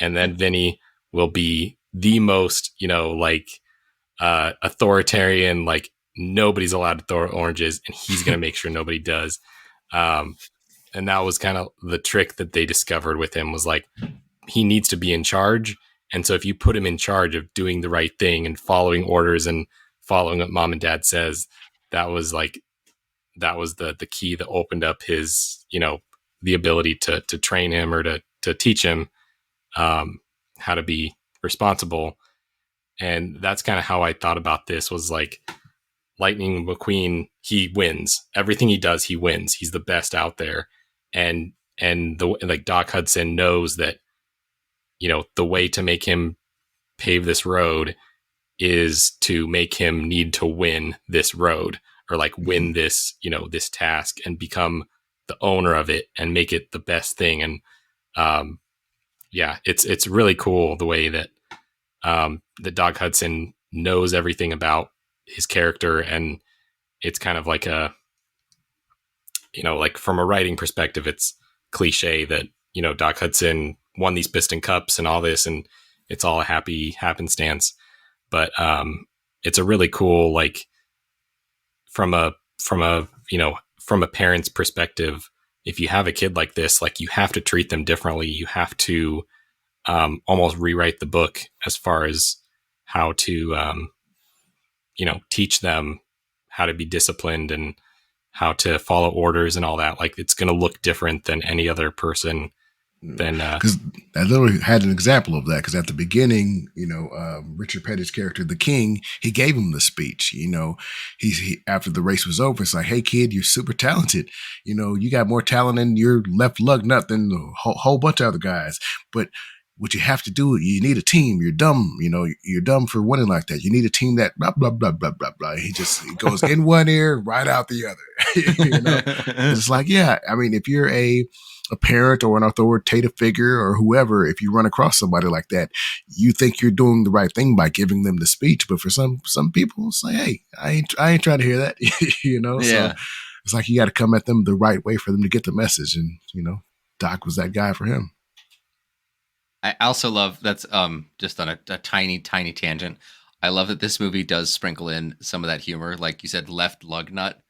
And then Vinny will be the most, authoritarian, like nobody's allowed to throw oranges and he's going to make sure nobody does. And that was kind of the trick that they discovered with him, was like, he needs to be in charge. And so if you put him in charge of doing the right thing and following orders and following what mom and dad says, that was the key that opened up his, the ability to train him or to teach him how to be responsible. And that's kind of how I thought about this, was like, Lightning McQueen, he wins. Everything he does, he wins. He's the best out there. And like Doc Hudson knows that, the way to make him pave this road is to make him need to win this road, or like win this, this task and become the owner of it and make it the best thing. And it's really cool the way that that Doc Hudson knows everything about his character. And it's kind of like like from a writing perspective, it's cliche that, Doc Hudson won these Piston Cups and all this, and it's all a happy happenstance. But it's a really cool, like from a parent's perspective, if you have a kid like this, like you have to treat them differently. You have to almost rewrite the book as far as how to, teach them how to be disciplined and how to follow orders and all that. Like, it's going to look different than any other person. Then, because I literally had an example of that. Because at the beginning, Richard Petty's character, the King, he gave him the speech. He after the race was over, it's like, "Hey kid, you're super talented. You got more talent in your left lug nut than a whole bunch of other guys." But what you have to do, you need a team. You're dumb. You're dumb for winning like that. You need a team that blah, blah, blah, blah, blah, blah. He goes in one ear, right out the other. It's like, yeah, I mean, if you're a parent or an authoritative figure or whoever, if you run across somebody like that, you think you're doing the right thing by giving them the speech. But for some people, it's like, hey, I ain't trying to hear that, Yeah. So it's like you got to come at them the right way for them to get the message. And, Doc was that guy for him. I also love that's just on a tiny tangent. I love that this movie does sprinkle in some of that humor, like you said, left lug nut.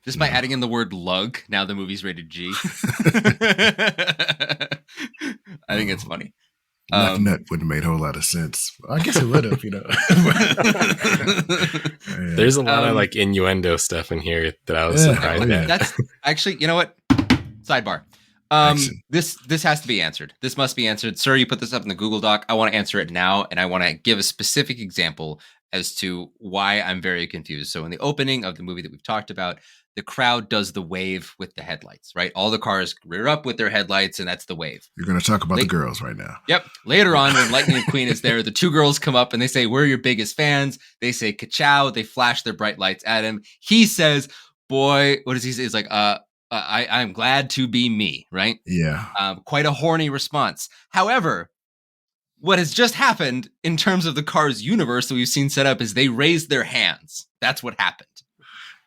Just by adding in the word lug, now the movie's rated G. I think it's funny. Left nut wouldn't have made a whole lot of sense. I guess it would have, There's a lot of like innuendo stuff in here that I was surprised at. That's actually, you know what? Sidebar. This has to be answered. This must be answered. Sir, you put this up in the Google Doc. I want to answer it now, and I want to give a specific example as to why I'm very confused. So in the opening of the movie that we've talked about, the crowd does the wave with the headlights, right? All the cars rear up with their headlights, and that's the wave. You're going to talk about the girls right now. Yep. Later on, when Lightning McQueen is there, the two girls come up and they say, "We're your biggest fans." They say, "Ka-chow." They flash their bright lights at him. He says, "Boy," what does he say? He's like, I'm glad to be me," right? Yeah. Quite a horny response. However, what has just happened in terms of the Cars universe that we've seen set up is they raised their hands. That's what happened.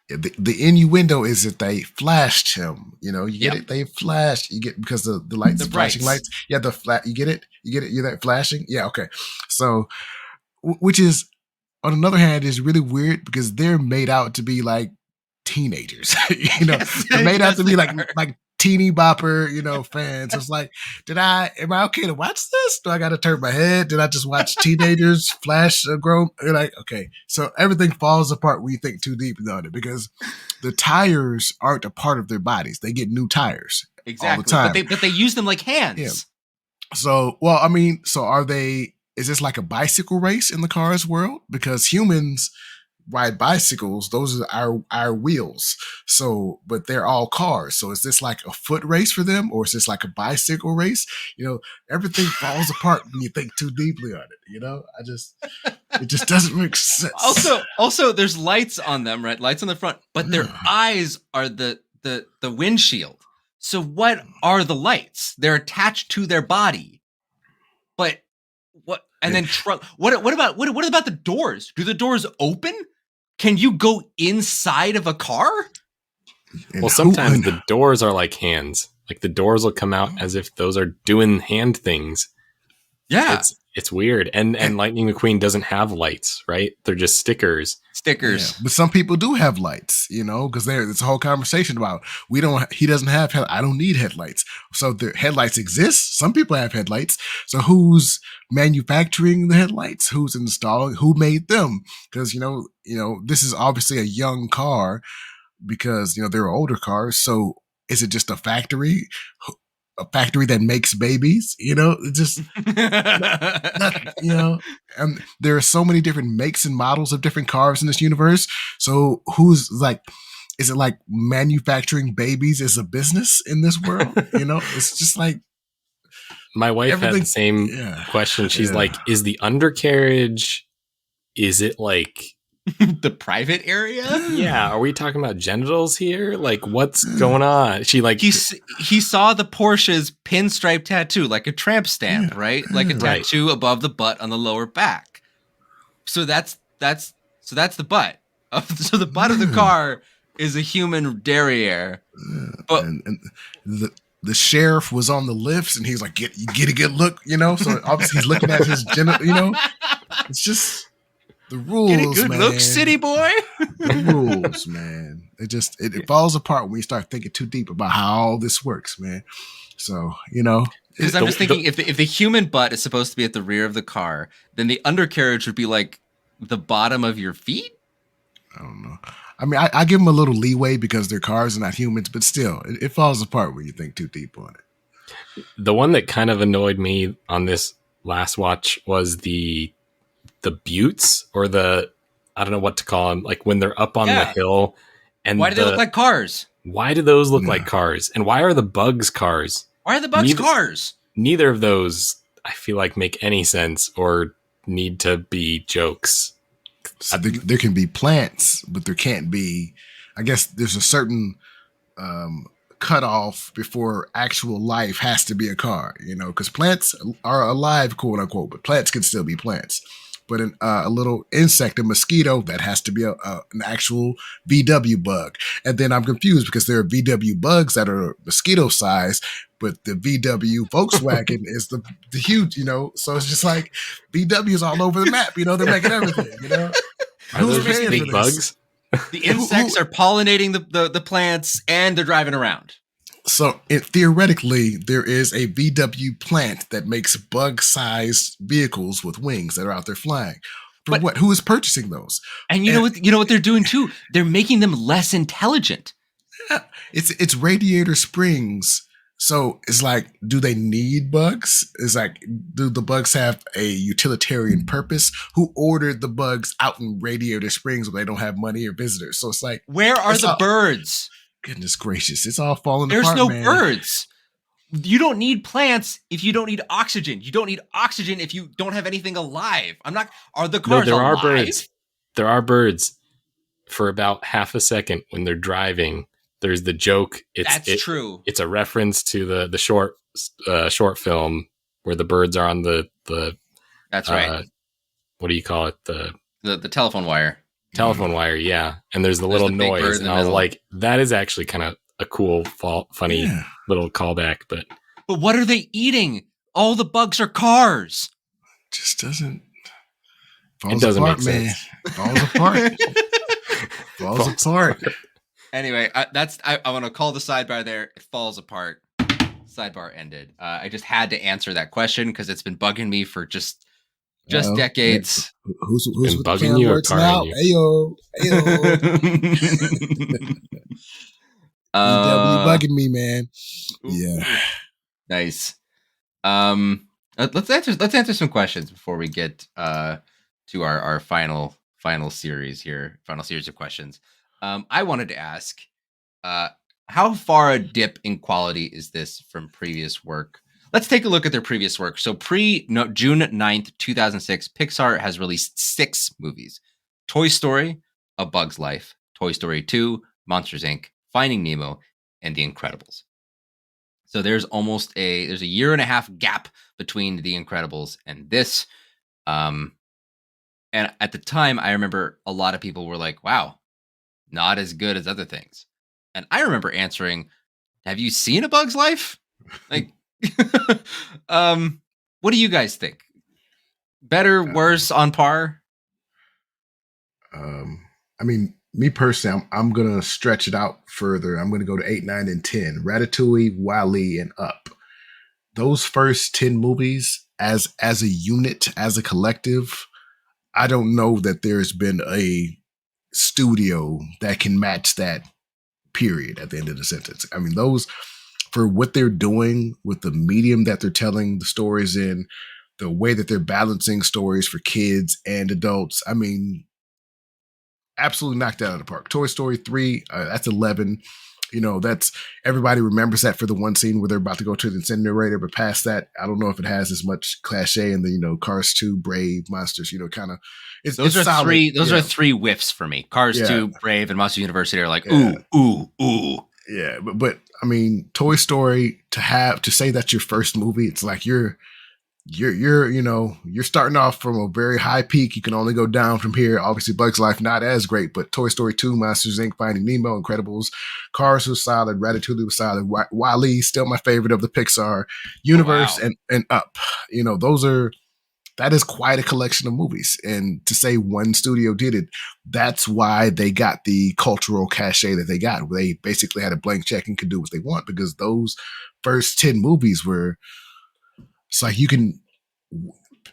The innuendo is that they flashed him. You get it? They flashed. You get because the lights, the flashing lights. Yeah, you get it? You're that flashing? Yeah, okay. So, which is, on another hand, is really weird because they're made out to be like teenagers. They're made out to be like teeny bopper, fans. It's like, am I okay to watch this? Do I got to turn my head? Did I just watch teenagers flash a grown? You're like, okay. So everything falls apart when you think too deep on it because the tires aren't a part of their bodies. They get new tires all the time. But they use them like hands. Yeah. So, so are they, is this like a bicycle race in the Cars world? Because humans ride bicycles, those are our wheels. So, but they're all cars. So is this like a foot race for them or is this like a bicycle race? Everything falls apart when you think too deeply on it. It just doesn't make sense. Also there's lights on them, right? Lights on the front, but their eyes are the windshield. So what are the lights? They're attached to their body. But what, and then what about the doors? Do the doors open? Can you go inside of a car? Well, sometimes the doors are like hands. Like the doors will come out as if those are doing hand things. Yeah. It's weird. And Lightning McQueen doesn't have lights, right? They're just stickers. Yeah. But some people do have lights, because there's a whole conversation about he doesn't have I don't need headlights. So the headlights exist. Some people have headlights. So who's manufacturing the headlights? Who's installing? Who made them? Because, this is obviously a young car because, they're older cars. So is it just a factory that makes babies, just, and there are so many different makes and models of different cars in this universe. So who's like, is it like manufacturing babies is a business in this world? It's just like, my wife had the same question. She's like, is the undercarriage, is it like the private area? Yeah. Are we talking about genitals here? Like, what's going on? She like he saw the Porsche's pinstripe tattoo, like a tramp stamp, right? Like a tattoo above the butt on the lower back. So that's the butt. So the butt of the car is a human derriere. But and the sheriff was on the lifts, and he's like, "Get a good look," So obviously he's looking at his genital. It's just. The rules, get a good man. look, city boy. The rules, man. It falls apart when you start thinking too deep about how all this works, man. So, because I'm just thinking, if the human butt is supposed to be at the rear of the car, then the undercarriage would be like the bottom of your feet. I don't know. I mean, I give them a little leeway because they're cars and not humans, but still, it falls apart when you think too deep on it. The one that kind of annoyed me on this last watch was the buttes or I don't know what to call them. Like when they're up on the hill, and why do they look like cars? Why do those look like cars? And why are the bugs cars? Why are the bugs cars? Neither of those. I feel like make any sense or need to be jokes. So there can be plants, but there can't be. I guess there's a certain cutoff before actual life has to be a car. Because plants are alive, quote unquote, but plants can still be plants. But a little insect, a mosquito, that has to be an actual VW bug. And then I'm confused because there are VW bugs that are mosquito size, but the VW Volkswagen is the huge, So it's just like VW's all over the map. They're making everything. Are those just big bugs? The insects are pollinating the plants, and they're driving around. So theoretically, there is a VW plant that makes bug-sized vehicles with wings that are out there flying. For what? Who is purchasing those? And you know what they're doing too? They're making them less intelligent. Yeah, it's Radiator Springs. So it's like, do they need bugs? It's like, do the bugs have a utilitarian purpose? Who ordered the bugs out in Radiator Springs when they don't have money or visitors? So it's like, where are the birds? Goodness gracious, it's all falling apart. There's no birds. You don't need plants if you don't need oxygen. You don't need oxygen if you don't have anything alive. Are the cars alive? Are birds. There are birds for about half a second when they're driving. There's the joke. That's true. It's a reference to the short film where the birds are on the That's right. What do you call it? The telephone wire. Telephone wire, yeah. And there's the little noise. And I was like, that is actually kind of a cool, funny little callback. But what are they eating? All the bugs are cars. Just doesn't. It doesn't apart, make man. Sense. Falls apart. Falls apart. Anyway, I want to call the sidebar there. It falls apart. Sidebar ended. I just had to answer that question because it's been bugging me for just decades. Who's been bugging you or carring you? Ayo. bugging me, man. Yeah. Nice. Let's answer some questions before we get to our final series here. Final series of questions. I wanted to ask, how far a dip in quality is this from previous work? Let's take a look at their previous work. So June 9th, 2006, Pixar has released 6 movies. Toy Story, A Bug's Life, Toy Story 2, Monsters, Inc., Finding Nemo, and The Incredibles. So there's a year and a half gap between The Incredibles and this. And at the time, I remember a lot of people were like, wow, not as good as other things. And I remember answering, have you seen A Bug's Life? Like, what do you guys think? Better, worse, on par? I mean, me personally, I'm gonna stretch it out further. I'm gonna go to 8, 9, and 10. Ratatouille, WALL-E, and Up. Those first 10 movies, as a unit, as a collective, I don't know that there's been a studio that can match that. Period. At the end of the sentence. I mean, those, for what they're doing with the medium that they're telling the stories in, the way that they're balancing stories for kids and adults. I mean, absolutely knocked out of the park. Toy Story 3, that's 11. That's, everybody remembers that for the one scene where they're about to go to the incinerator, but past that, I don't know if it has as much cachet in the, Cars 2, Brave, Monsters, kind of. Those are three whiffs for me. Cars 2, Brave, and Monsters University are like, ooh. Yeah, but I mean, Toy Story, to say that's your first movie, it's like you're starting off from a very high peak. You can only go down from here. Obviously, Bug's Life not as great, but Toy Story 2, Monsters, Inc., Finding Nemo, Incredibles, Cars was solid, Ratatouille was solid, WALL-E still my favorite of the Pixar universe, and Up. That is quite a collection of movies. And to say one studio did it, that's why they got the cultural cachet that they got. They basically had a blank check and could do what they want, because those first 10 movies were, it's like you can,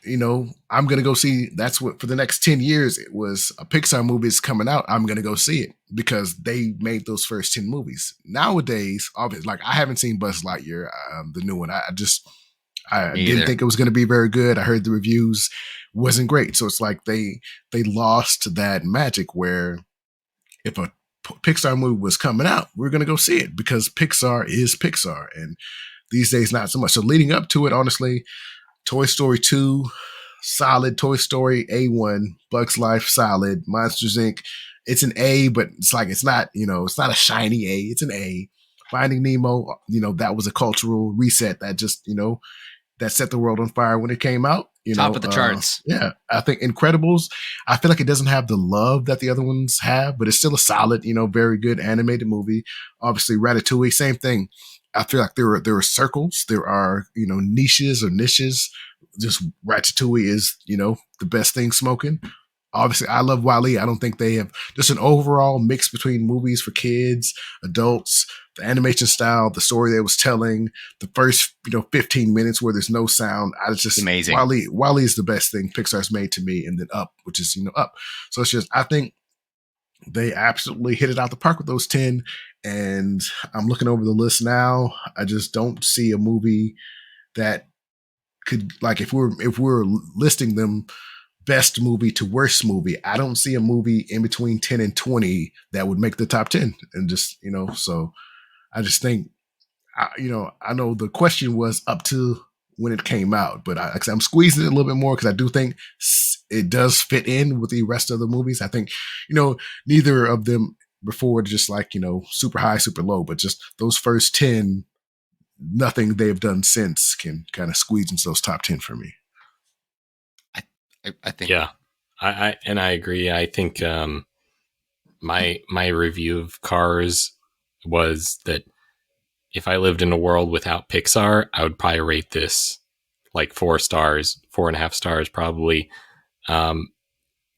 I'm going to go see, that's what, for the next 10 years, it was a Pixar movie is coming out. I'm going to go see it because they made those first 10 movies. Nowadays, obviously, like I haven't seen Buzz Lightyear, the new one. I didn't think it was going to be very good. I heard the reviews wasn't great. So it's like they lost that magic where if a Pixar movie was coming out, we're going to go see it because Pixar is Pixar. And these days, not so much. So leading up to it, honestly, Toy Story 2, solid. Toy Story A1, Bugs Life, solid. Monsters Inc. It's an A, but it's like it's not, it's not a shiny A. It's an A. Finding Nemo, that was a cultural reset that just, that set the world on fire when it came out. Top of the charts. Yeah, I think Incredibles. I feel like it doesn't have the love that the other ones have, but it's still a solid, very good animated movie. Obviously, Ratatouille, same thing. I feel like there are circles, there are niches or niches. Just Ratatouille is the best thing smoking. Obviously, I love Wally. I don't think they have just an overall mix between movies for kids, adults, the animation style, the story they was telling, the first 15 minutes where there's no sound. I just amazing. Wally is the best thing Pixar's made to me, and then Up, which is Up. So it's just I think they absolutely hit it out the park with those 10. And I'm looking over the list now. I just don't see a movie that could, like, if we're listing them best movie to worst movie, I don't see a movie in between 10 and 20 that would make the top 10. And just, so I just think, I know the question was up to when it came out, but I'm squeezing it a little bit more because I do think it does fit in with the rest of the movies. I think, neither of them before just like, super high, super low, but just those first 10, nothing they've done since can kind of squeeze into those top 10 for me. I think, yeah, I agree. I think my review of Cars was that if I lived in a world without Pixar, I would probably rate this like 4 stars, 4.5 stars, probably.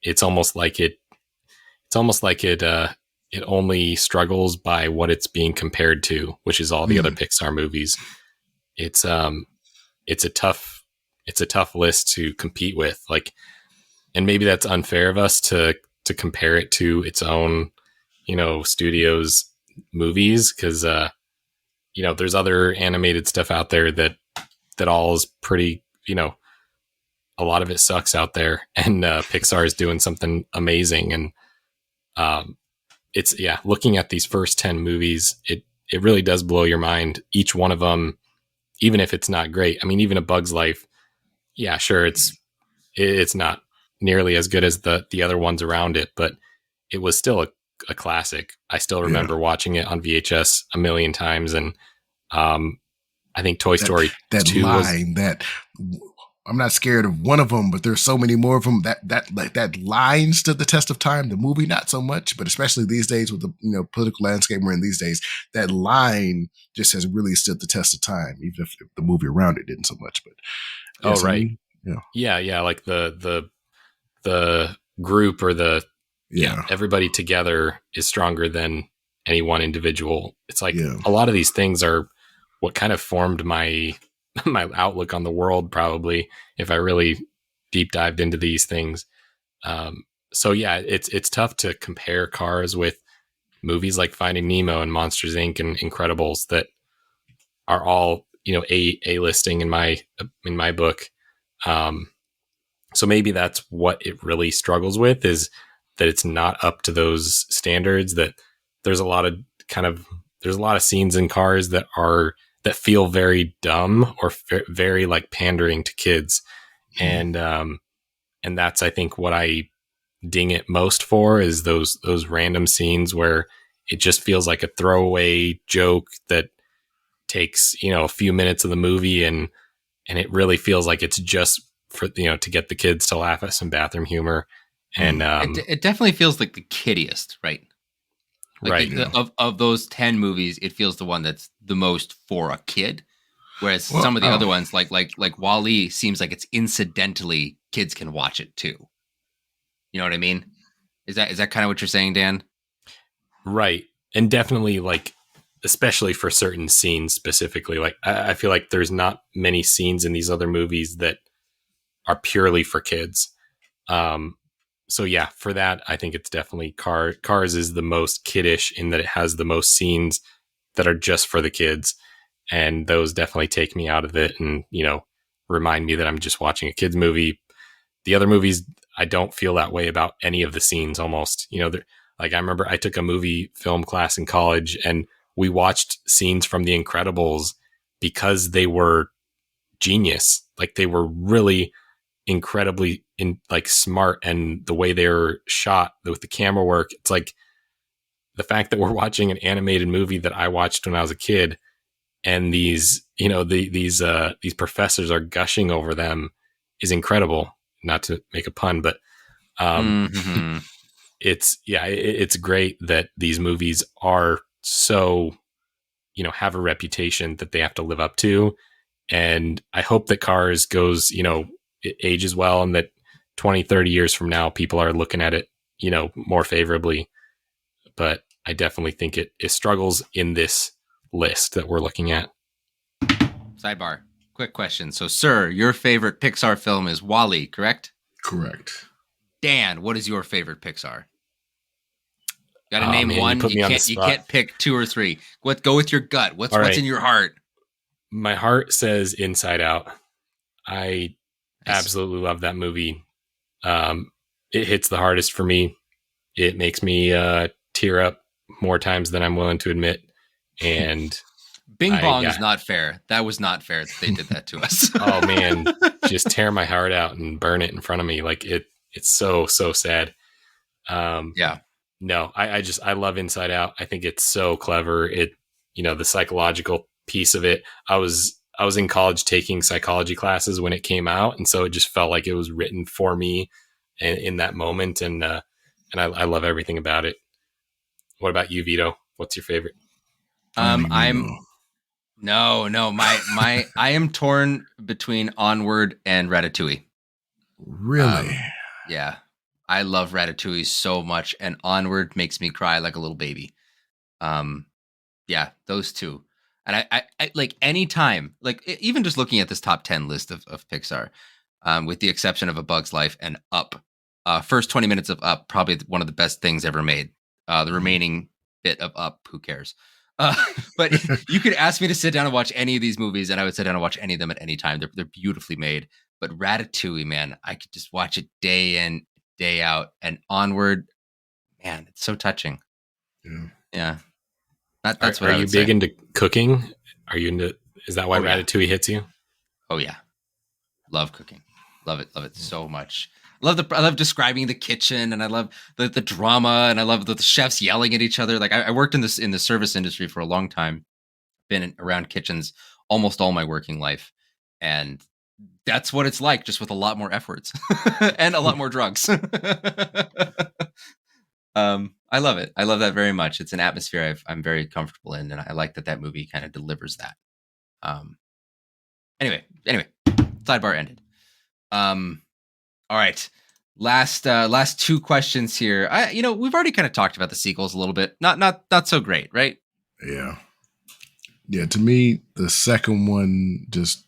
It's almost like it only struggles by what it's being compared to, which is all the other Pixar movies. It's a tough list to compete with. Like, and maybe that's unfair of us to compare it to its own, studio's movies. Cause, there's other animated stuff out there that all is pretty, a lot of it sucks out there, and Pixar is doing something amazing. And, it's looking at these first 10 movies, it really does blow your mind. Each one of them, even if it's not great. I mean, even A Bug's Life, yeah, sure, it's not nearly as good as the other ones around it, but it was still a classic. I still remember watching it on VHS a million times, and I think Toy Story 2 line that I'm not scared of one of them, but there's so many more of them. That line stood the test of time. The movie, not so much, but especially these days with the political landscape we're in these days, that line just has really stood the test of time, even if the movie around it didn't so much. But right, yeah, like the group or everybody together is stronger than any one individual. It's like a lot of these things are what kind of formed my outlook on the world, probably, if I really deep dived into these things. So yeah, it's tough to compare Cars with movies like Finding Nemo and Monsters Inc. and Incredibles that are all, A listing in my book. So maybe that's what it really struggles with, is that it's not up to those standards, that there's a lot of scenes in Cars that feel very dumb or very like pandering to kids. And that's, I think, what I ding it most for, is those random scenes where it just feels like a throwaway joke that takes, a few minutes of the movie, and it really feels like it's just for, to get the kids to laugh at some bathroom humor. And it definitely feels like the kiddiest, right? Like right. Of those 10 movies, it feels the one that's the most for a kid. Whereas some of the other ones, like WALL-E, seems like it's incidentally kids can watch it too. You know what I mean? Is that kind of what you're saying, Dan? Right. And definitely, like, especially for certain scenes specifically, like I feel like there's not many scenes in these other movies that are purely for kids. So yeah, for that, I think it's definitely Cars is the most kiddish in that it has the most scenes that are just for the kids. And those definitely take me out of it and, remind me that I'm just watching a kid's movie. The other movies, I don't feel that way about any of the scenes almost. Like, I remember I took a movie film class in college, and we watched scenes from The Incredibles because they were genius. like they were really incredibly smart, and the way they were shot with the camera work. It's like the fact that we're watching an animated movie that I watched when I was a kid, and these these professors are gushing over them is incredible. Not to make a pun, but Mm-hmm. it's great that these movies are so, have a reputation that they have to live up to. And I hope that Cars goes, it ages well, and that 20, 30 years from now, people are looking at it, more favorably. But I definitely think it struggles in this list that we're looking at. Sidebar. Quick question. So, Sir, your favorite Pixar film is WALL-E, correct? Correct. Dan, what is your favorite Pixar? Got to Oh, name man, one. you put me on the You spot. can't pick two or three. Go with your gut. What's right. in your heart? My heart says Inside Out. I Nice. absolutely love that movie. It hits the hardest for me. It makes me tear up more times than I'm willing to admit. And Bing Bong is not fair. That was not fair that they did that to us. Oh man, just tear my heart out and burn it in front of me. Like it's so sad. Yeah. No, I love Inside Out. I think it's so clever. The psychological piece of it. I was in college taking psychology classes when it came out, and so it just felt like it was written for me in that moment. And I love everything about it. What about you, Vito? What's your favorite? My I am torn between Onward and Ratatouille. Really? Yeah. I love Ratatouille so much, and Onward makes me cry like a little baby. Yeah, those two. And I like any time, like even just looking at this top 10 list of Pixar, with the exception of A Bug's Life and Up, first 20 minutes of Up, probably one of the best things ever made. The remaining bit of Up, who cares? But you could ask me to sit down and watch any of these movies, and I would sit down and watch any of them at any time. They're beautifully made. But Ratatouille, man, I could just watch it day in, day out. And Onward, man, it's so touching. Yeah. That's what are I would you say. big into cooking? Are you into? Is that why Ratatouille hits you? Oh yeah, love cooking, love it so much. I love describing the kitchen, and I love the drama, and I love the chefs yelling at each other. Like I worked in the service industry for a long time, been around kitchens almost all my working life, and that's what it's like, just with a lot more efforts and a lot more drugs. I love it. I love that very much. It's an atmosphere I'm very comfortable in, and I like that movie kind of delivers that. Anyway, sidebar ended. All right. Last two questions here. We've already kind of talked about the sequels a little bit. Not so great, right? Yeah. Yeah, to me, the second one just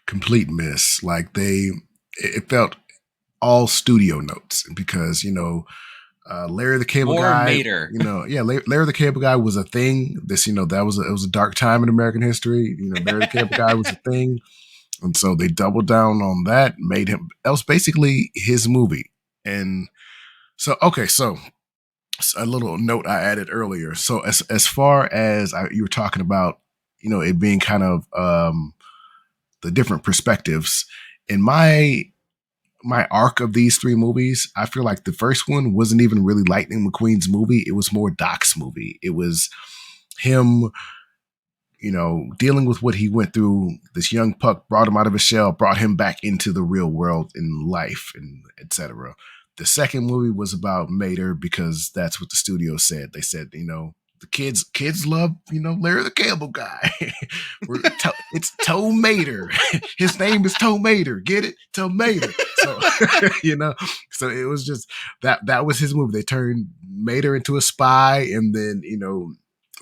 complete miss. Like it felt all studio notes because, Larry the Cable Guy, Mater. Larry the Cable Guy was a thing. It was a dark time in American history. Larry the Cable Guy was a thing. And so they doubled down on that, made him, that was basically his movie. And so, okay, so a little note I added earlier. So as far as you were talking about, it being kind of the different perspectives in my arc of these three movies, I feel like the first one wasn't even really Lightning McQueen's movie. It was more Doc's movie. It was him, dealing with what he went through. This young puck brought him out of his shell, brought him back into the real world in life, and etc. The second movie was about Mater because that's what the studio said. They said, the kids love, Larry the Cable Guy. It's Toe Mater. His name is Toe Mater. Get it? Toe Mater. So, so it was just that was his movie. They turned Mater into a spy, and then,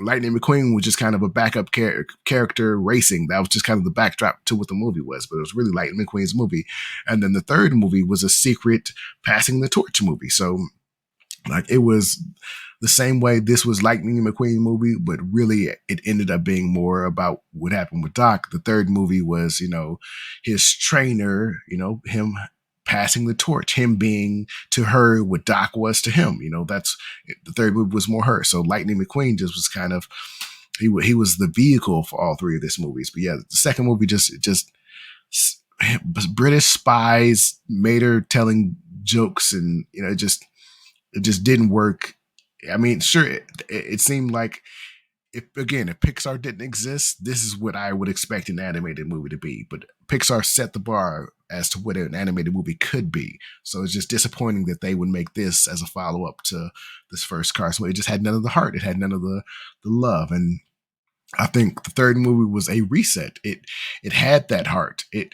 Lightning McQueen was just kind of a backup character racing. That was just kind of the backdrop to what the movie was, but it was really Lightning McQueen's movie. And then the third movie was a secret passing the torch movie. So like it was the same way this was Lightning McQueen movie, but really it ended up being more about what happened with Doc. The third movie was, his trainer, him passing the torch, him being to her what Doc was to him. That's the third movie was more her. So Lightning McQueen just was kind of, he was the vehicle for all three of these movies. But yeah, the second movie just British spies, Mater telling jokes, and it just didn't work. I mean, sure, it seemed like if Pixar didn't exist, this is what I would expect an animated movie to be. But Pixar set the bar as to what an animated movie could be. So it's just disappointing that they would make this as a follow up to this first Cars movie. It just had none of the heart. It had none of the love. And I think the third movie was a reset. It had that heart. It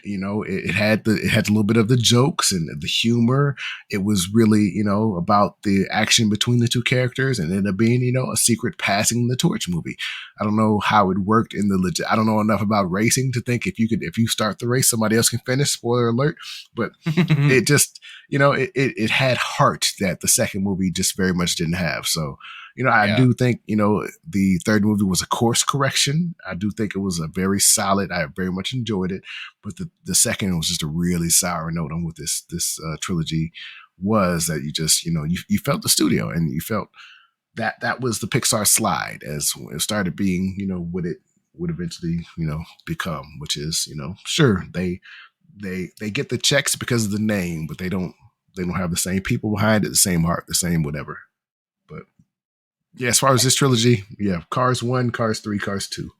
had a little bit of the jokes and the humor. It was really, about the action between the two characters, and it ended up being, a secret passing the torch movie. I don't know how it worked in the legit. I don't know enough about racing to think if you start the race, somebody else can finish. Spoiler alert. But it just, it had heart that the second movie just very much didn't have. So, I do think, the third movie was a course correction. I do think it was a very solid. I very much enjoyed it. But the second was just a really sour note on what this trilogy was, that you just, you felt the studio, and you felt that was the Pixar slide as it started being, what it would eventually, become, which is, sure, they get the checks because of the name, but they don't have the same people behind it, the same heart, the same whatever. But yeah, as far as this trilogy, yeah, Cars 1, Cars 3, Cars 2.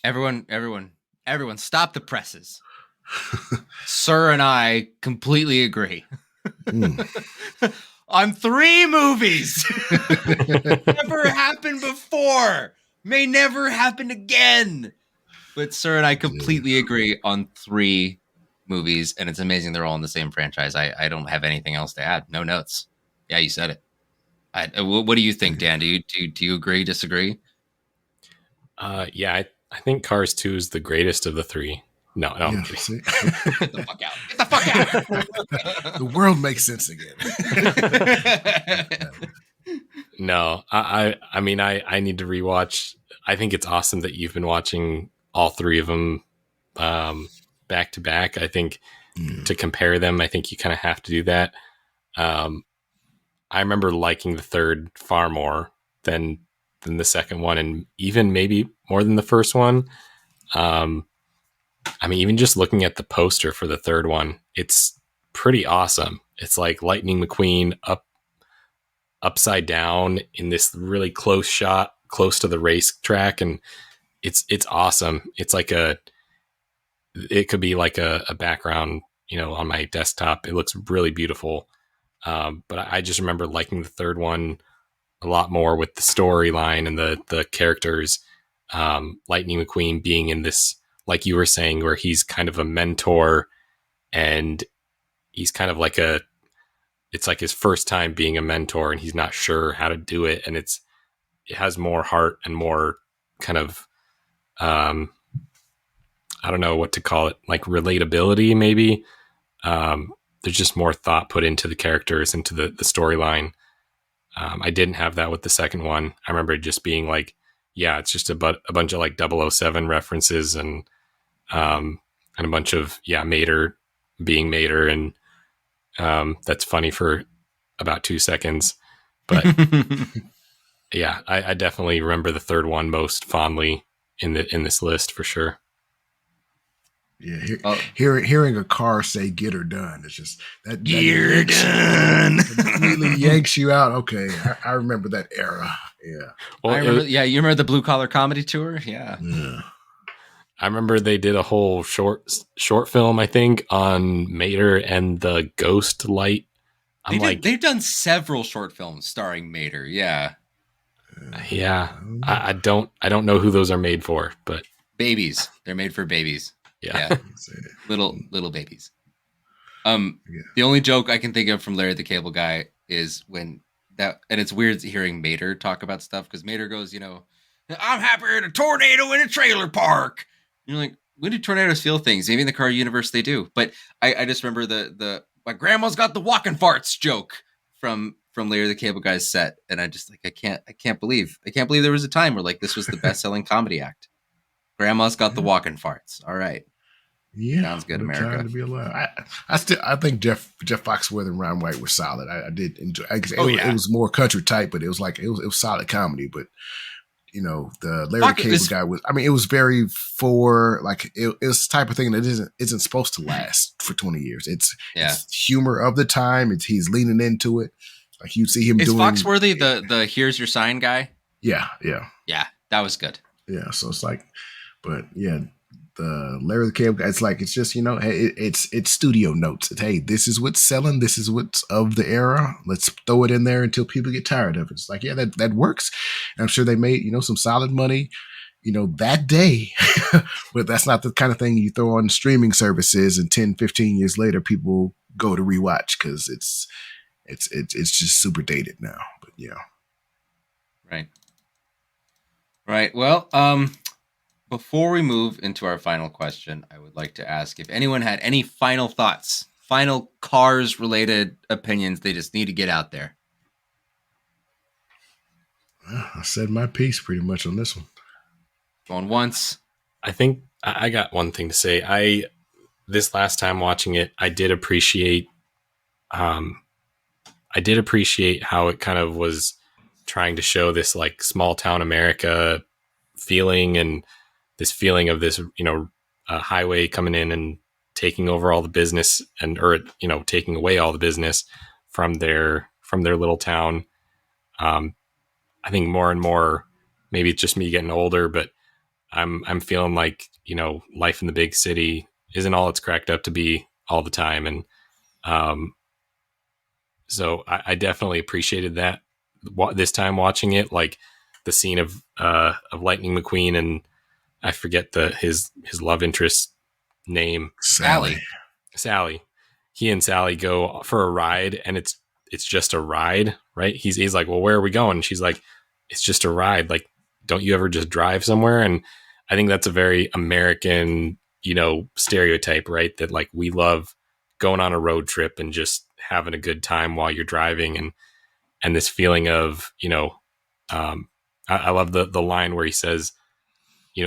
Everyone, stop the presses. Sir and I completely agree. On 3 movies. Never happened before. May never happen again. But Sir and I completely agree on 3 movies, and it's amazing they're all in the same franchise. I don't have anything else to add. No notes. Yeah, you said it. What do you think, Dan? Do you agree, disagree? Yeah, I think Cars 2 is the greatest of the 3. No, Yeah, I'm kidding. Get the fuck out. Get the fuck out. The world makes sense again. No, I mean, I need to rewatch. I think it's awesome that you've been watching all 3 of them back to back. I think to compare them, I think you kind of have to do that. I remember liking the third far more than the second one, and even maybe more than the first one. I mean, even just looking at the poster for the third one, it's pretty awesome. It's like Lightning McQueen upside down in this really close shot, close to the racetrack, and it's awesome. It's like it could be like a background, on my desktop. It looks really beautiful. But I just remember liking the third one a lot more with the storyline and the characters. Lightning McQueen being in this, like you were saying, where he's kind of a mentor, and he's kind of like it's like his first time being a mentor, and he's not sure how to do it. And it has more heart and more kind of, I don't know what to call it, like relatability, maybe. There's just more thought put into the characters, into the storyline. I didn't have that with the second one. I remember it just being like, yeah, it's just a bunch of like 007 references and a bunch of, Mater being Mater. And that's funny for about 2 seconds. But yeah, I definitely remember the third one most fondly in this list for sure. Yeah, hearing a car say "get her done," it's just that get her done. It really yanks you out. Okay, I remember that era. Yeah, well, I remember. You remember the Blue Collar Comedy Tour? Yeah. I remember they did a whole short film, I think, on Mater and the Ghost Light. They've done several short films starring Mater. Yeah. Yeah, I don't know who those are made for, but babies. They're made for babies. Yeah. little babies. The only joke I can think of from Larry the Cable Guy is when that, and it's weird hearing Mater talk about stuff, because Mater goes, I'm happier in a tornado in a trailer park. And you're like, when do tornadoes feel things? Maybe in the car universe they do. But I just remember the my grandma's got the walking farts joke from Larry the Cable Guy's set, and I just like I can't believe there was a time where like this was the best selling comedy act. Grandma's got the walking farts. All right. Yeah. Sounds good, America. To be alive. I think Jeff Foxworthy and Ron White were solid. I did enjoy. It was more country type, but it was solid comedy. But the Larry the Fuck, it Cable was- Guy was. I mean, it was very for like it was the type of thing that isn't supposed to last for 20 years. It's humor of the time. He's leaning into it. Like you see him Is doing. Foxworthy the here's your sign guy? Yeah. That was good. Yeah. So it's like, but yeah, the Larry the Cable Guy. It's like it's just hey, it's studio notes. It's, hey, this is what's selling. This is what's of the era. Let's throw it in there until people get tired of it. It's like that works. And I'm sure they made some solid money. That day, but that's not the kind of thing you throw on streaming services and 10, 15 years later, people go to rewatch because it's just super dated now. But yeah. Right. Well, before we move into our final question, I would like to ask if anyone had any final thoughts, final Cars related opinions they just need to get out there. I said my piece pretty much on this one. Going once. I think I got one thing to say. This last time watching it, I did appreciate how it kind of was trying to show this like small town America feeling, and this feeling of this, highway coming in and taking over all the business or taking away all the business from their little town. I think more and more, maybe it's just me getting older, but I'm feeling like, life in the big city isn't all it's cracked up to be all the time. And, so I definitely appreciated that this time watching it, like the scene of Lightning McQueen and I forget his love interest name. Sally. He and Sally go for a ride, and it's just a ride, right? He's like, well, where are we going? And she's like, it's just a ride. Like, don't you ever just drive somewhere? And I think that's a very American, stereotype, right? That like we love going on a road trip and just having a good time while you're driving, and this feeling of, I love the line where he says,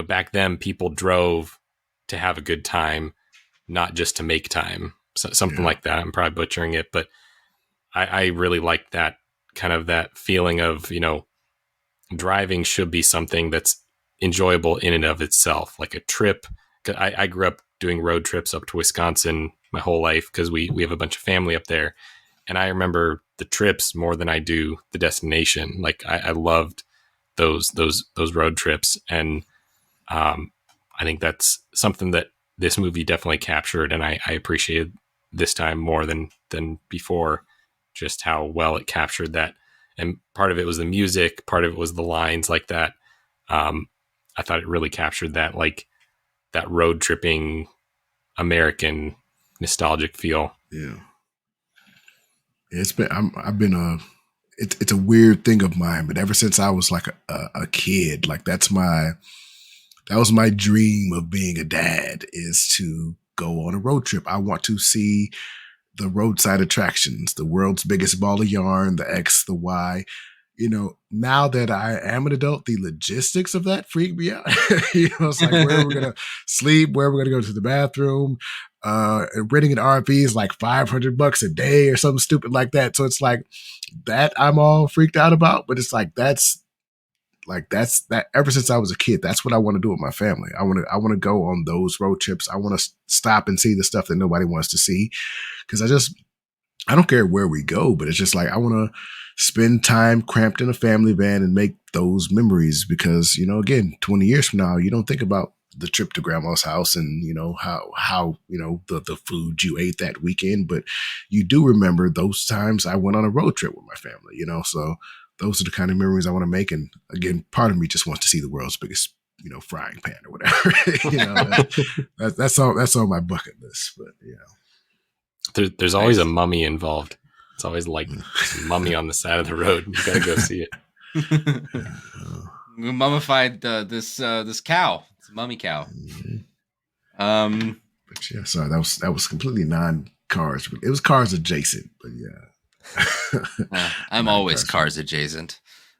back then people drove to have a good time, not just to make time. So, something like that. I'm probably butchering it, but I really like that kind of that feeling of, driving should be something that's enjoyable in and of itself, like a trip. I grew up doing road trips up to Wisconsin my whole life because we have a bunch of family up there. And I remember the trips more than I do the destination. Like I loved those road trips. And I think that's something that this movie definitely captured. And I appreciated this time more than before, just how well it captured that. And part of it was the music, part of it was the lines like that. I thought it really captured that, like that road tripping American nostalgic feel. Yeah. It's a weird thing of mine, but ever since I was like a kid, like that was my dream of being a dad, is to go on a road trip. I want to see the roadside attractions, the world's biggest ball of yarn, the X, the Y. Now that I am an adult, the logistics of that freak me out. It's like where we're gonna sleep, where we're gonna go to the bathroom. Renting an RV is like $500 a day or something stupid like that. So it's like that I'm all freaked out about, but it's like that's that ever since I was a kid, that's what I want to do with my family. I want to go on those road trips. I want to stop and see the stuff that nobody wants to see. Cause I don't care where we go, but it's just like, I want to spend time cramped in a family van and make those memories because, again, 20 years from now, you don't think about the trip to grandma's house and, how the food you ate that weekend, but you do remember those times I went on a road trip with my family, so those are the kind of memories I want to make. And again, part of me just wants to see the world's biggest, frying pan or whatever. That's on my bucket list, but There's always a mummy involved. It's always like a mummy on the side of the road. You gotta go see it. We mummified this cow. It's a mummy cow. Mm-hmm. But yeah, sorry, that was completely non-Cars. It was Cars adjacent, but yeah. I'm always Cars adjacent.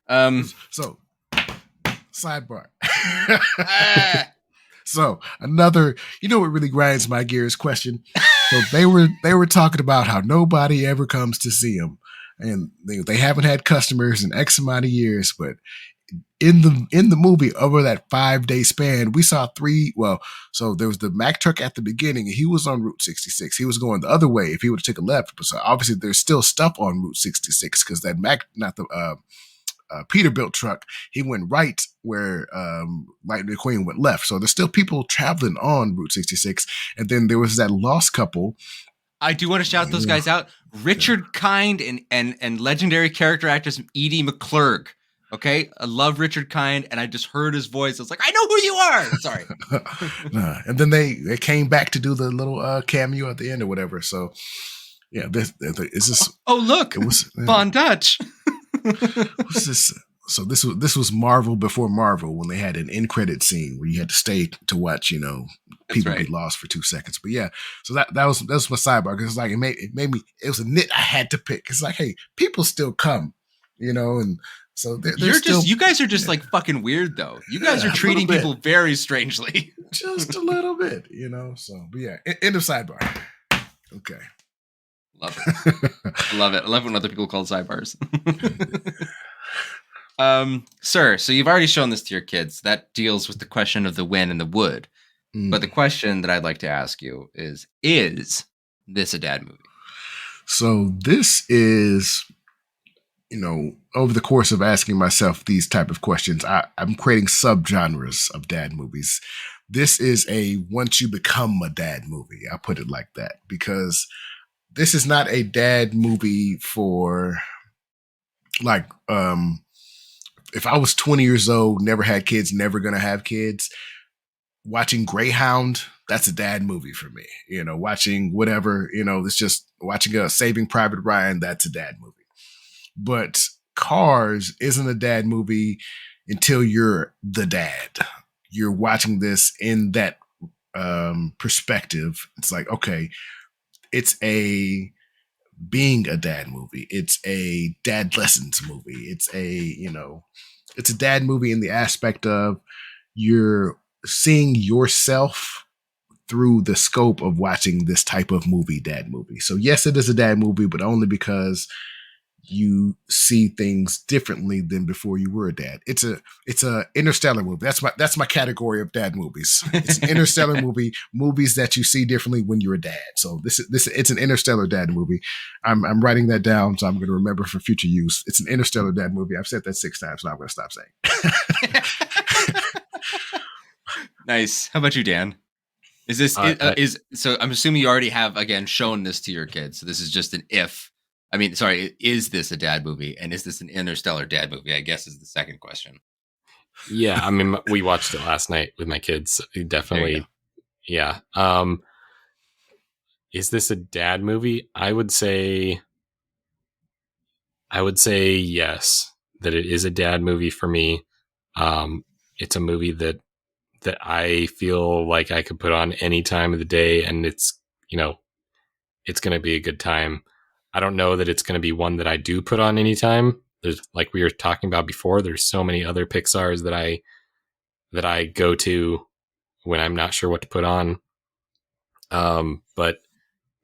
So, sidebar. So another, what really grinds my gears question. So they were talking about how nobody ever comes to see them, and they haven't had customers in X amount of years. But in the movie over that 5-day span, we saw three. Well, so there was the Mack truck at the beginning, and he was on Route 66. He was going the other way if he would have taken a left. But so obviously, there's still stuff on Route 66 because that Mack, not the Peterbilt truck, he went right where Lightning McQueen went left. So there's still people traveling on Route 66. And then there was that lost couple. I do want to shout those guys out. Richard Kind and legendary character actress Edie McClurg. Okay, I love Richard Kind, and I just heard his voice. I was like, I know who you are. Sorry. And then they came back to do the little cameo at the end or whatever. So yeah, this is this. Oh look, it was Von Dutch. What's this? So this was Marvel before Marvel when they had an end credit scene where you had to stay to watch, people get lost for 2 seconds. But yeah, so that was my sidebar because it's like it made me, it was a nit I had to pick. It's like, hey, people still come, and so you guys are just like fucking weird though. You guys are treating people very strangely. Just a little bit, So, but yeah, end of sidebar. Okay. Love it. I love it. I love when other people call sidebars. Sir, so you've already shown this to your kids. That deals with the question of the when and the would. But the question that I'd like to ask you is this a dad movie? So this is, over the course of asking myself these type of questions, I'm creating subgenres of dad movies. This is a once you become a dad movie. I put it like that because this is not a dad movie for like, if I was 20 years old, never had kids, never going to have kids, watching Greyhound, that's a dad movie for me. Watching whatever, it's just watching a Saving Private Ryan, that's a dad movie. But Cars isn't a dad movie until you're the dad. You're watching this in that perspective. It's like, okay, it's being a dad movie. It's a dad lessons movie. It's it's a dad movie in the aspect of you're seeing yourself through the scope of watching this type of movie, dad movie. So yes, it is a dad movie, but only because you see things differently than before you were a dad. It's a interstellar movie. That's my category of dad movies. It's an interstellar movie, movies that you see differently when you're a dad. So it's an interstellar dad movie. I'm writing that down, so I'm going to remember for future use. It's an interstellar dad movie. I've said that 6 times, so I'm going to stop saying. Nice. How about you, Dan? Is this so? I'm assuming you already have again shown this to your kids. So this is just an if. I mean, sorry, is this a dad movie? And is this an interstellar dad movie? I guess is the second question. Yeah, I mean, we watched it last night with my kids. Definitely, yeah. Is this a dad movie? I would say yes, that it is a dad movie for me. It's a movie that I feel like I could put on any time of the day, and it's going to be a good time. I don't know that it's going to be one that I do put on anytime. There's, like we were talking about before, there's so many other Pixars that I go to when I'm not sure what to put on. But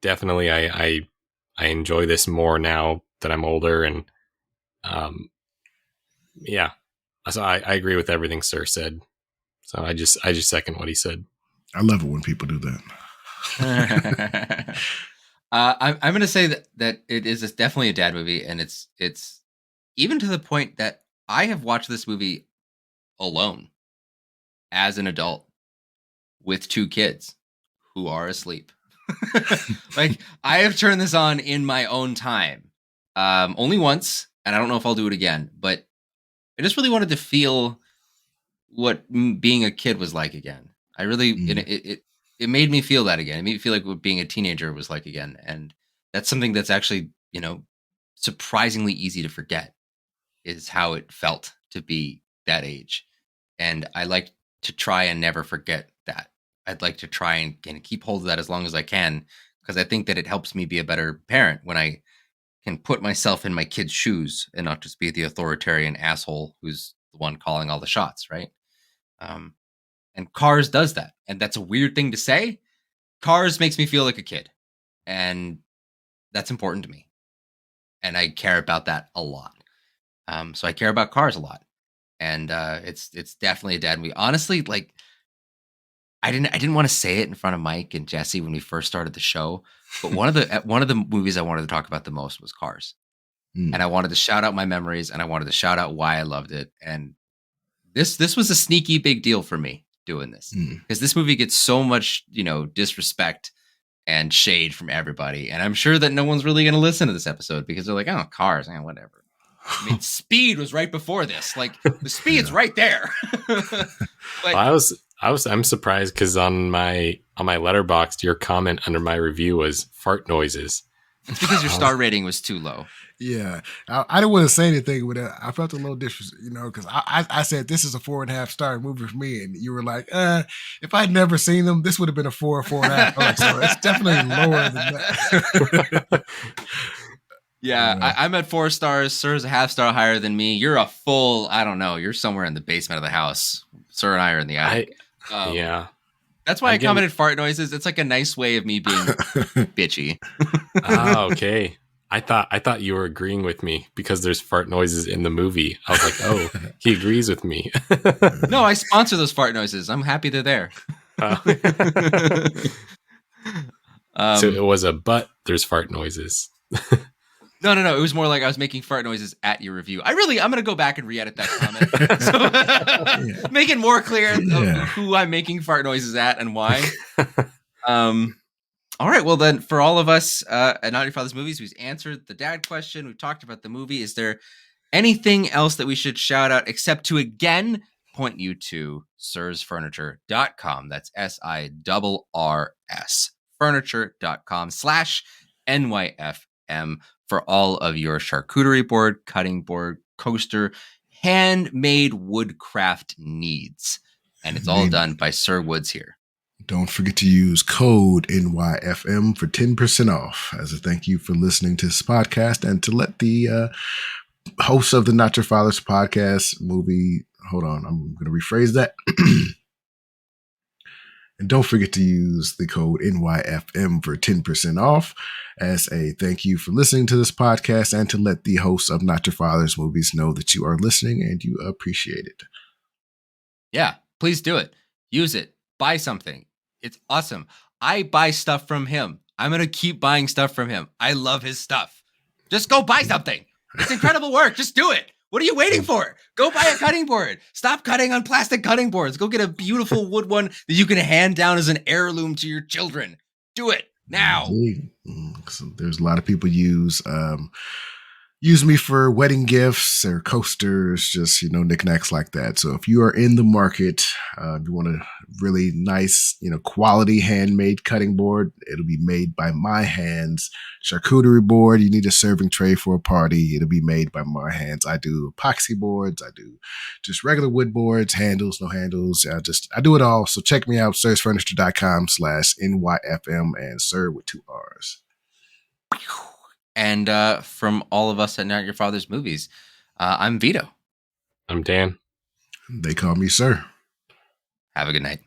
definitely I enjoy this more now that I'm older, and yeah. So I agree with everything Sir said. So I just second what he said. I love it when people do that. I'm going to say that it is definitely a dad movie, and it's even to the point that I have watched this movie alone as an adult with 2 kids who are asleep. Like I have turned this on in my own time, only once, and I don't know if I'll do it again. But I just really wanted to feel what being a kid was like again. I really it made me feel that again. It made me feel like what being a teenager was like again. And that's something that's actually, surprisingly easy to forget is how it felt to be that age. And I like to try and never forget that. I'd like to try and keep hold of that as long as I can, because I think that it helps me be a better parent when I can put myself in my kid's shoes and not just be the authoritarian asshole who's the one calling all the shots, right? And Cars does that. And that's a weird thing to say. Cars makes me feel like a kid. And that's important to me. And I care about that a lot. So I care about Cars a lot. and it's definitely a dad movie. Honestly, like I didn't want to say it in front of Mike and Jesse when we first started the show, but one of the movies I wanted to talk about the most was Cars, and I wanted to shout out my memories, and I wanted to shout out why I loved it, and this was a sneaky big deal for me doing this because this movie gets so much disrespect and shade from everybody, and I'm sure that no one's really going to listen to this episode because they're like, oh, Cars, whatever. I mean, Speed was right before this. Like the Speed's right there. But I'm surprised because on my Letterboxd, your comment under my review was fart noises. It's because your star rating was too low. Yeah, I didn't want to say anything, but I felt a little disrespect, because I said this is a 4.5-star movie for me, and you were like, if I'd never seen them, this would have been a 4.5. Like, so it's definitely lower than that. Yeah, I'm at 4 stars. Sir's a half star higher than me. You're a full, I don't know. You're somewhere in the basement of the house. Sir and I are in the attic. Yeah. That's why I commented fart noises. It's like a nice way of me being bitchy. Oh, okay. I thought you were agreeing with me because there's fart noises in the movie. I was like, oh, he agrees with me. No, I sponsor those fart noises. I'm happy they're there. So it was but there's fart noises. No. It was more like I was making fart noises at your review. I'm going to go back and re-edit that comment. So, make it more clear who I'm making fart noises at and why. All right. Well, then, for all of us at Not Your Father's Movies, we've answered the dad question. We've talked about the movie. Is there anything else that we should shout out except to, again, point you to sirrsfurniture.com. That's SIRRS. Furniture.com/NYFM for all of your charcuterie board, cutting board, coaster, handmade woodcraft needs. And it's all done by Sirr Woods here. Don't forget to use code NYFM for 10% off as a thank you for listening to this podcast, and to let the hosts of the Not Your Father's podcast movie, hold on, I'm going to rephrase that. And don't forget to use the code NYFM for 10% off as a thank you for listening to this podcast, and to let the hosts of Not Your Father's Movies know that you are listening and you appreciate it. Yeah, please do it. Use it. Buy something. It's awesome. I buy stuff from him. I'm going to keep buying stuff from him. I love his stuff. Just go buy something. It's incredible work. Just do it. What are you waiting for? Go buy a cutting board. Stop cutting on plastic cutting boards. Go get a beautiful wood one that you can hand down as an heirloom to your children. Do it now. So there's a lot of people use me for wedding gifts or coasters, just, knickknacks like that. So if you are in the market, you want a really nice, quality handmade cutting board, it'll be made by my hands. Charcuterie board, you need a serving tray for a party, it'll be made by my hands. I do epoxy boards, I do just regular wood boards, handles, no handles. I do it all. So check me out, sirrsfurniture.com/NYFM, and Sirr with 2 R's. And from all of us at Not Your Father's Movies, I'm Vito. I'm Dan. They call me Sirr. Have a good night.